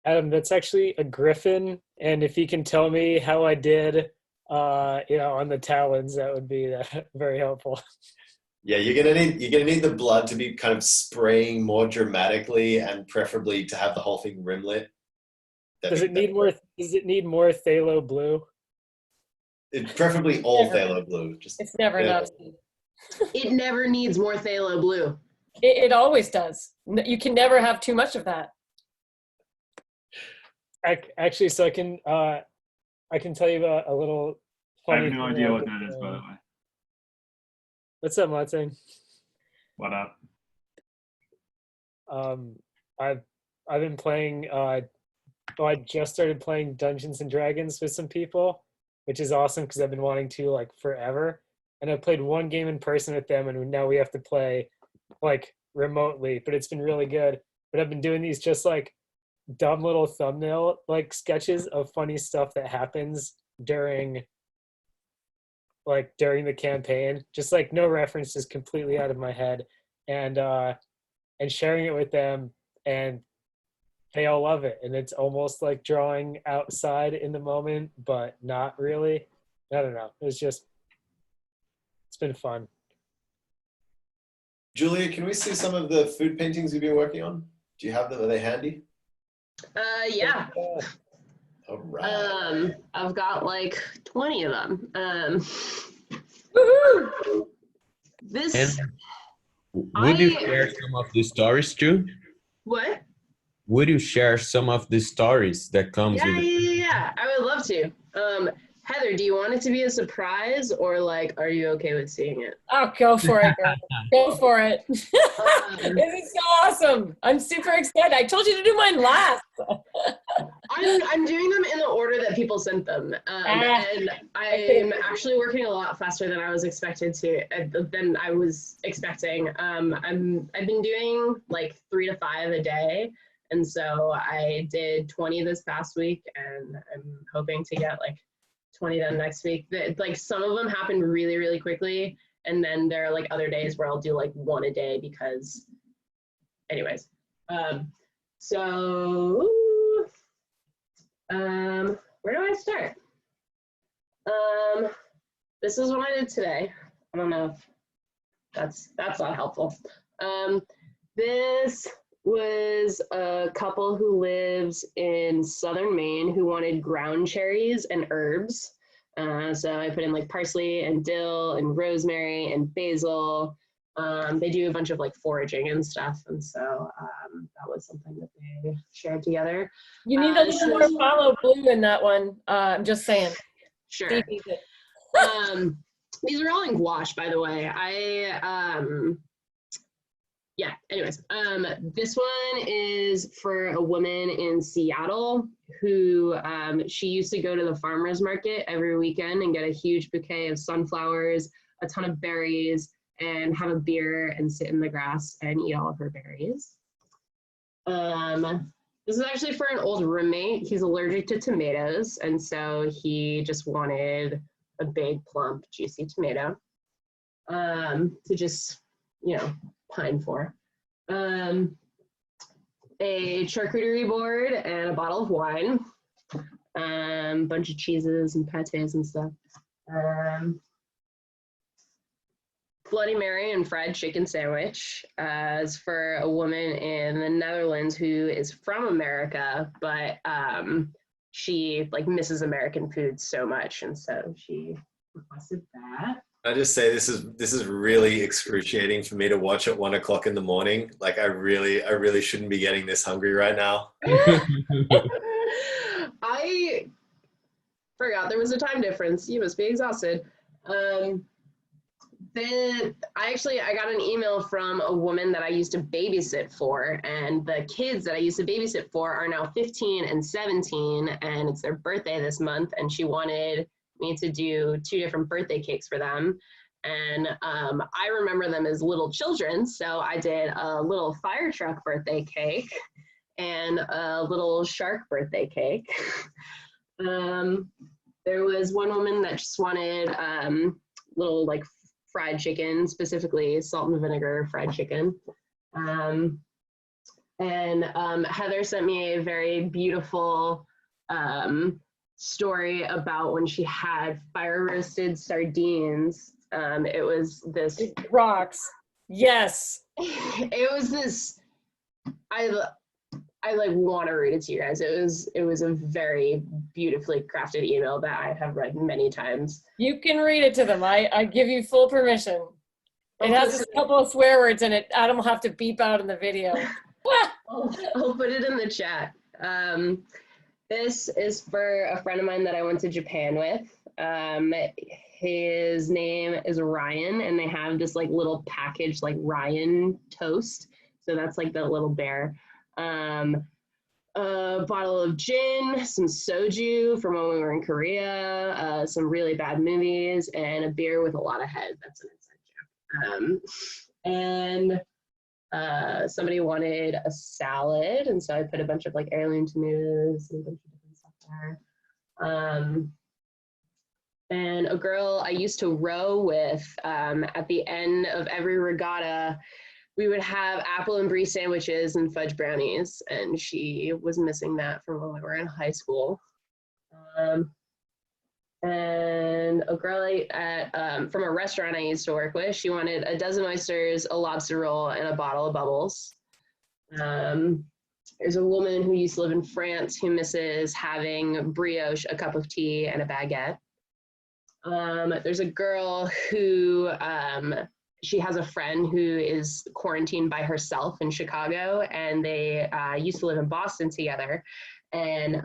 Adam, that's actually a griffin, and if you can tell me how I did, you know, on the talons, that would be very helpful. Yeah, you're gonna need the blood to be kind of spraying more dramatically, and preferably to have the whole thing rimlit. Does it need more phthalo blue? Preferably all Never. phthalo blue. Just It's never enough. It never needs more phthalo blue. It always does. You can never have too much of that. Actually, so I can tell you about a little I funny have no thing idea I what did, that is, by the way. What's up, Martin? What up? I've been playing. I just started playing Dungeons and Dragons with some people, which is awesome because I've been wanting to, like, forever. And I played one game in person with them, and now we have to play, like, remotely. But it's been really good. But I've been doing these just, like, dumb little thumbnail, like, sketches of funny stuff that happens during the campaign, just, like, no references, completely out of my head, and sharing it with them, and they all love it. And it's almost like drawing outside in the moment, but not really. I don't know, it's been fun. Julia, can we see some of the food paintings you've been working on? Do you have them? Are they handy? Yeah. All right. I've got like 20 of them. Woohoo! This, Would you I- share some of the stories too? what? Would you share some of the stories that comes Yeah, with it? yeah, I would love to. Heather, do you want it to be a surprise, or like, are you okay with seeing it? Oh, go for it, girl. Go for it. This is so awesome. I'm super excited. I told you to do mine last. I'm doing them in the order that people sent them, and I'm actually working a lot faster than I was expecting. I've been doing like 3 to 5 a day, and so I did 20 this past week, and I'm hoping to get like 20 done next week. Like, some of them happen really, really quickly, and then there are like other days where I'll do like 1 a day because, anyways. Where do I start? This is what I did today. I don't know if that's not helpful. This was a couple who lives in southern Maine who wanted ground cherries and herbs. So I put in like parsley and dill and rosemary and basil. They do a bunch of like foraging and stuff, and so that was something that they shared together. You need a little more follow blue in that one. I'm just saying. Sure. Steve needs it. These are all in gouache, by the way. Yeah, anyways, this one is for a woman in Seattle who she used to go to the farmer's market every weekend and get a huge bouquet of sunflowers, a ton of berries, and have a beer and sit in the grass and eat all of her berries. This is actually for an old roommate. He's allergic to tomatoes, and so he just wanted a big, plump, juicy tomato to just, you know, pine for. A charcuterie board and a bottle of wine, bunch of cheeses and pâtés and stuff. Bloody Mary and fried chicken sandwich is for a woman in the Netherlands who is from America, but she like misses American food so much, and so she requested that. I just say this is really excruciating for me to watch at 1 o'clock in the morning. Like I really shouldn't be getting this hungry right now. I forgot there was a time difference. You must be exhausted. I got an email from a woman that I used to babysit for, and the kids that I used to babysit for are now 15 and 17, and it's their birthday this month, and she wanted me to do 2 different birthday cakes for them. And I remember them as little children, so I did a little fire truck birthday cake and a little shark birthday cake. There was one woman that just wanted little like fried chicken, specifically salt and vinegar fried chicken. Heather sent me a very beautiful story about when she had fire roasted sardines. It was this Rocks. Yes. it was this I like want to read it to you guys. It was a very beautifully crafted email that I have read many times. You can read it to them. I give you full permission. It has a couple of swear words in it. Adam will have to beep out in the video. I'll put it in the chat. This is for a friend of mine that I went to Japan with. His name is Ryan, and they have this like little package like Ryan toast. So that's like the little bear. A bottle of gin, some soju from when we were in Korea, some really bad movies, and a beer with a lot of head. That's an inside joke. Somebody wanted a salad, and so I put a bunch of like heirloom tomatoes and a bunch of different stuff there. And a girl I used to row with, at the end of every regatta, we would have apple and brie sandwiches and fudge brownies, and she was missing that from when we were in high school. And a girl from a restaurant I used to work with, she wanted a dozen oysters, a lobster roll, and a bottle of bubbles. There's a woman who used to live in France who misses having brioche, a cup of tea, and a baguette. There's a girl who, she has a friend who is quarantined by herself in Chicago, and they used to live in Boston together. And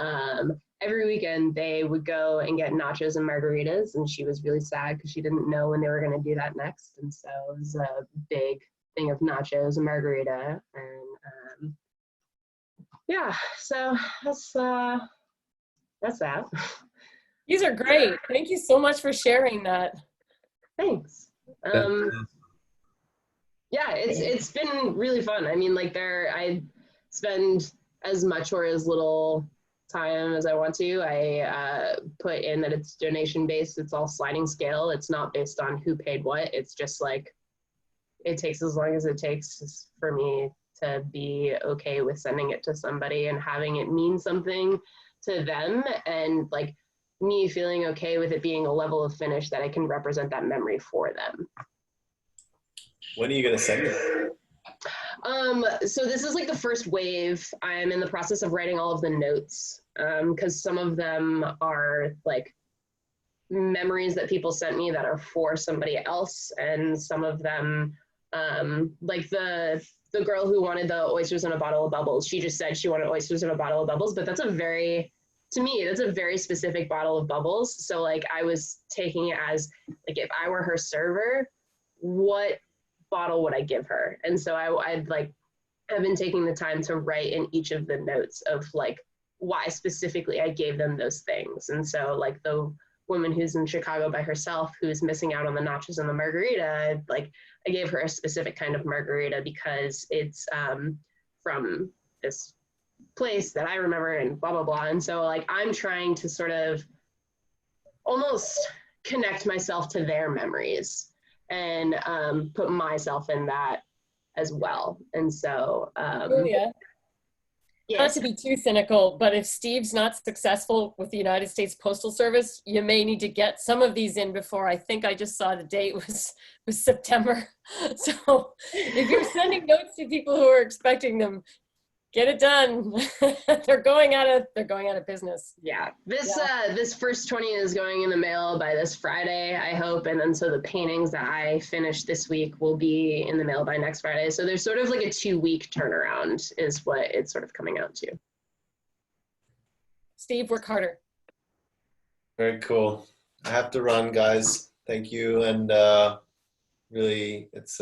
every weekend they would go and get nachos and margaritas, and she was really sad because she didn't know when they were going to do that next. And so it was a big thing of nachos and margarita. And yeah, so that's that. These are great. Thank you so much for sharing that. Thanks. Yeah, it's been really fun. I mean, like I spend as much or as little time as I want to. I put in that it's donation based. It's all sliding scale. It's not based on who paid what. It's just like, it takes as long as it takes for me to be okay with sending it to somebody and having it mean something to them, and like me feeling okay with it being a level of finish that I can represent that memory for them. When are you going to send it? So this is like the first wave. I'm in the process of writing all of the notes, because some of them are like memories that people sent me that are for somebody else, and some of them, like the girl who wanted the oysters in a bottle of bubbles, she just said she wanted oysters in a bottle of bubbles, but that's a very specific bottle of bubbles. So like I was taking it as like, if I were her server, what bottle would I give her? And so I've been taking the time to write in each of the notes of like why specifically I gave them those things. And so like the woman who's in Chicago by herself, who's missing out on the nachos and the margarita, like I gave her a specific kind of margarita because it's from this place that I remember and blah, blah, blah. And so like I'm trying to sort of almost connect myself to their memories and put myself in that as well. And so Julia, yeah. not to be too cynical, but if Steve's not successful with the United States Postal Service, you may need to get some of these in before, I think I just saw the date was September. So if you're sending notes to people who are expecting them, Get it done. They're going out of business. Yeah, this first 20 is going in the mail by this Friday, I hope, and then so the paintings that I finished this week will be in the mail by next Friday. So there's sort of like a 2-week turnaround is what it's sort of coming out to. Steve, work harder. Very cool. I have to run, guys. Thank you, and really, it's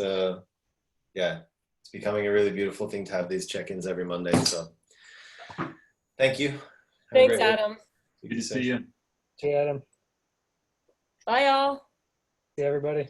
it's becoming a really beautiful thing to have these check-ins every Monday. So, thank you. Have a Thanks, great day. Adam. Good to see you. See you, Adam. Bye, y'all. See everybody.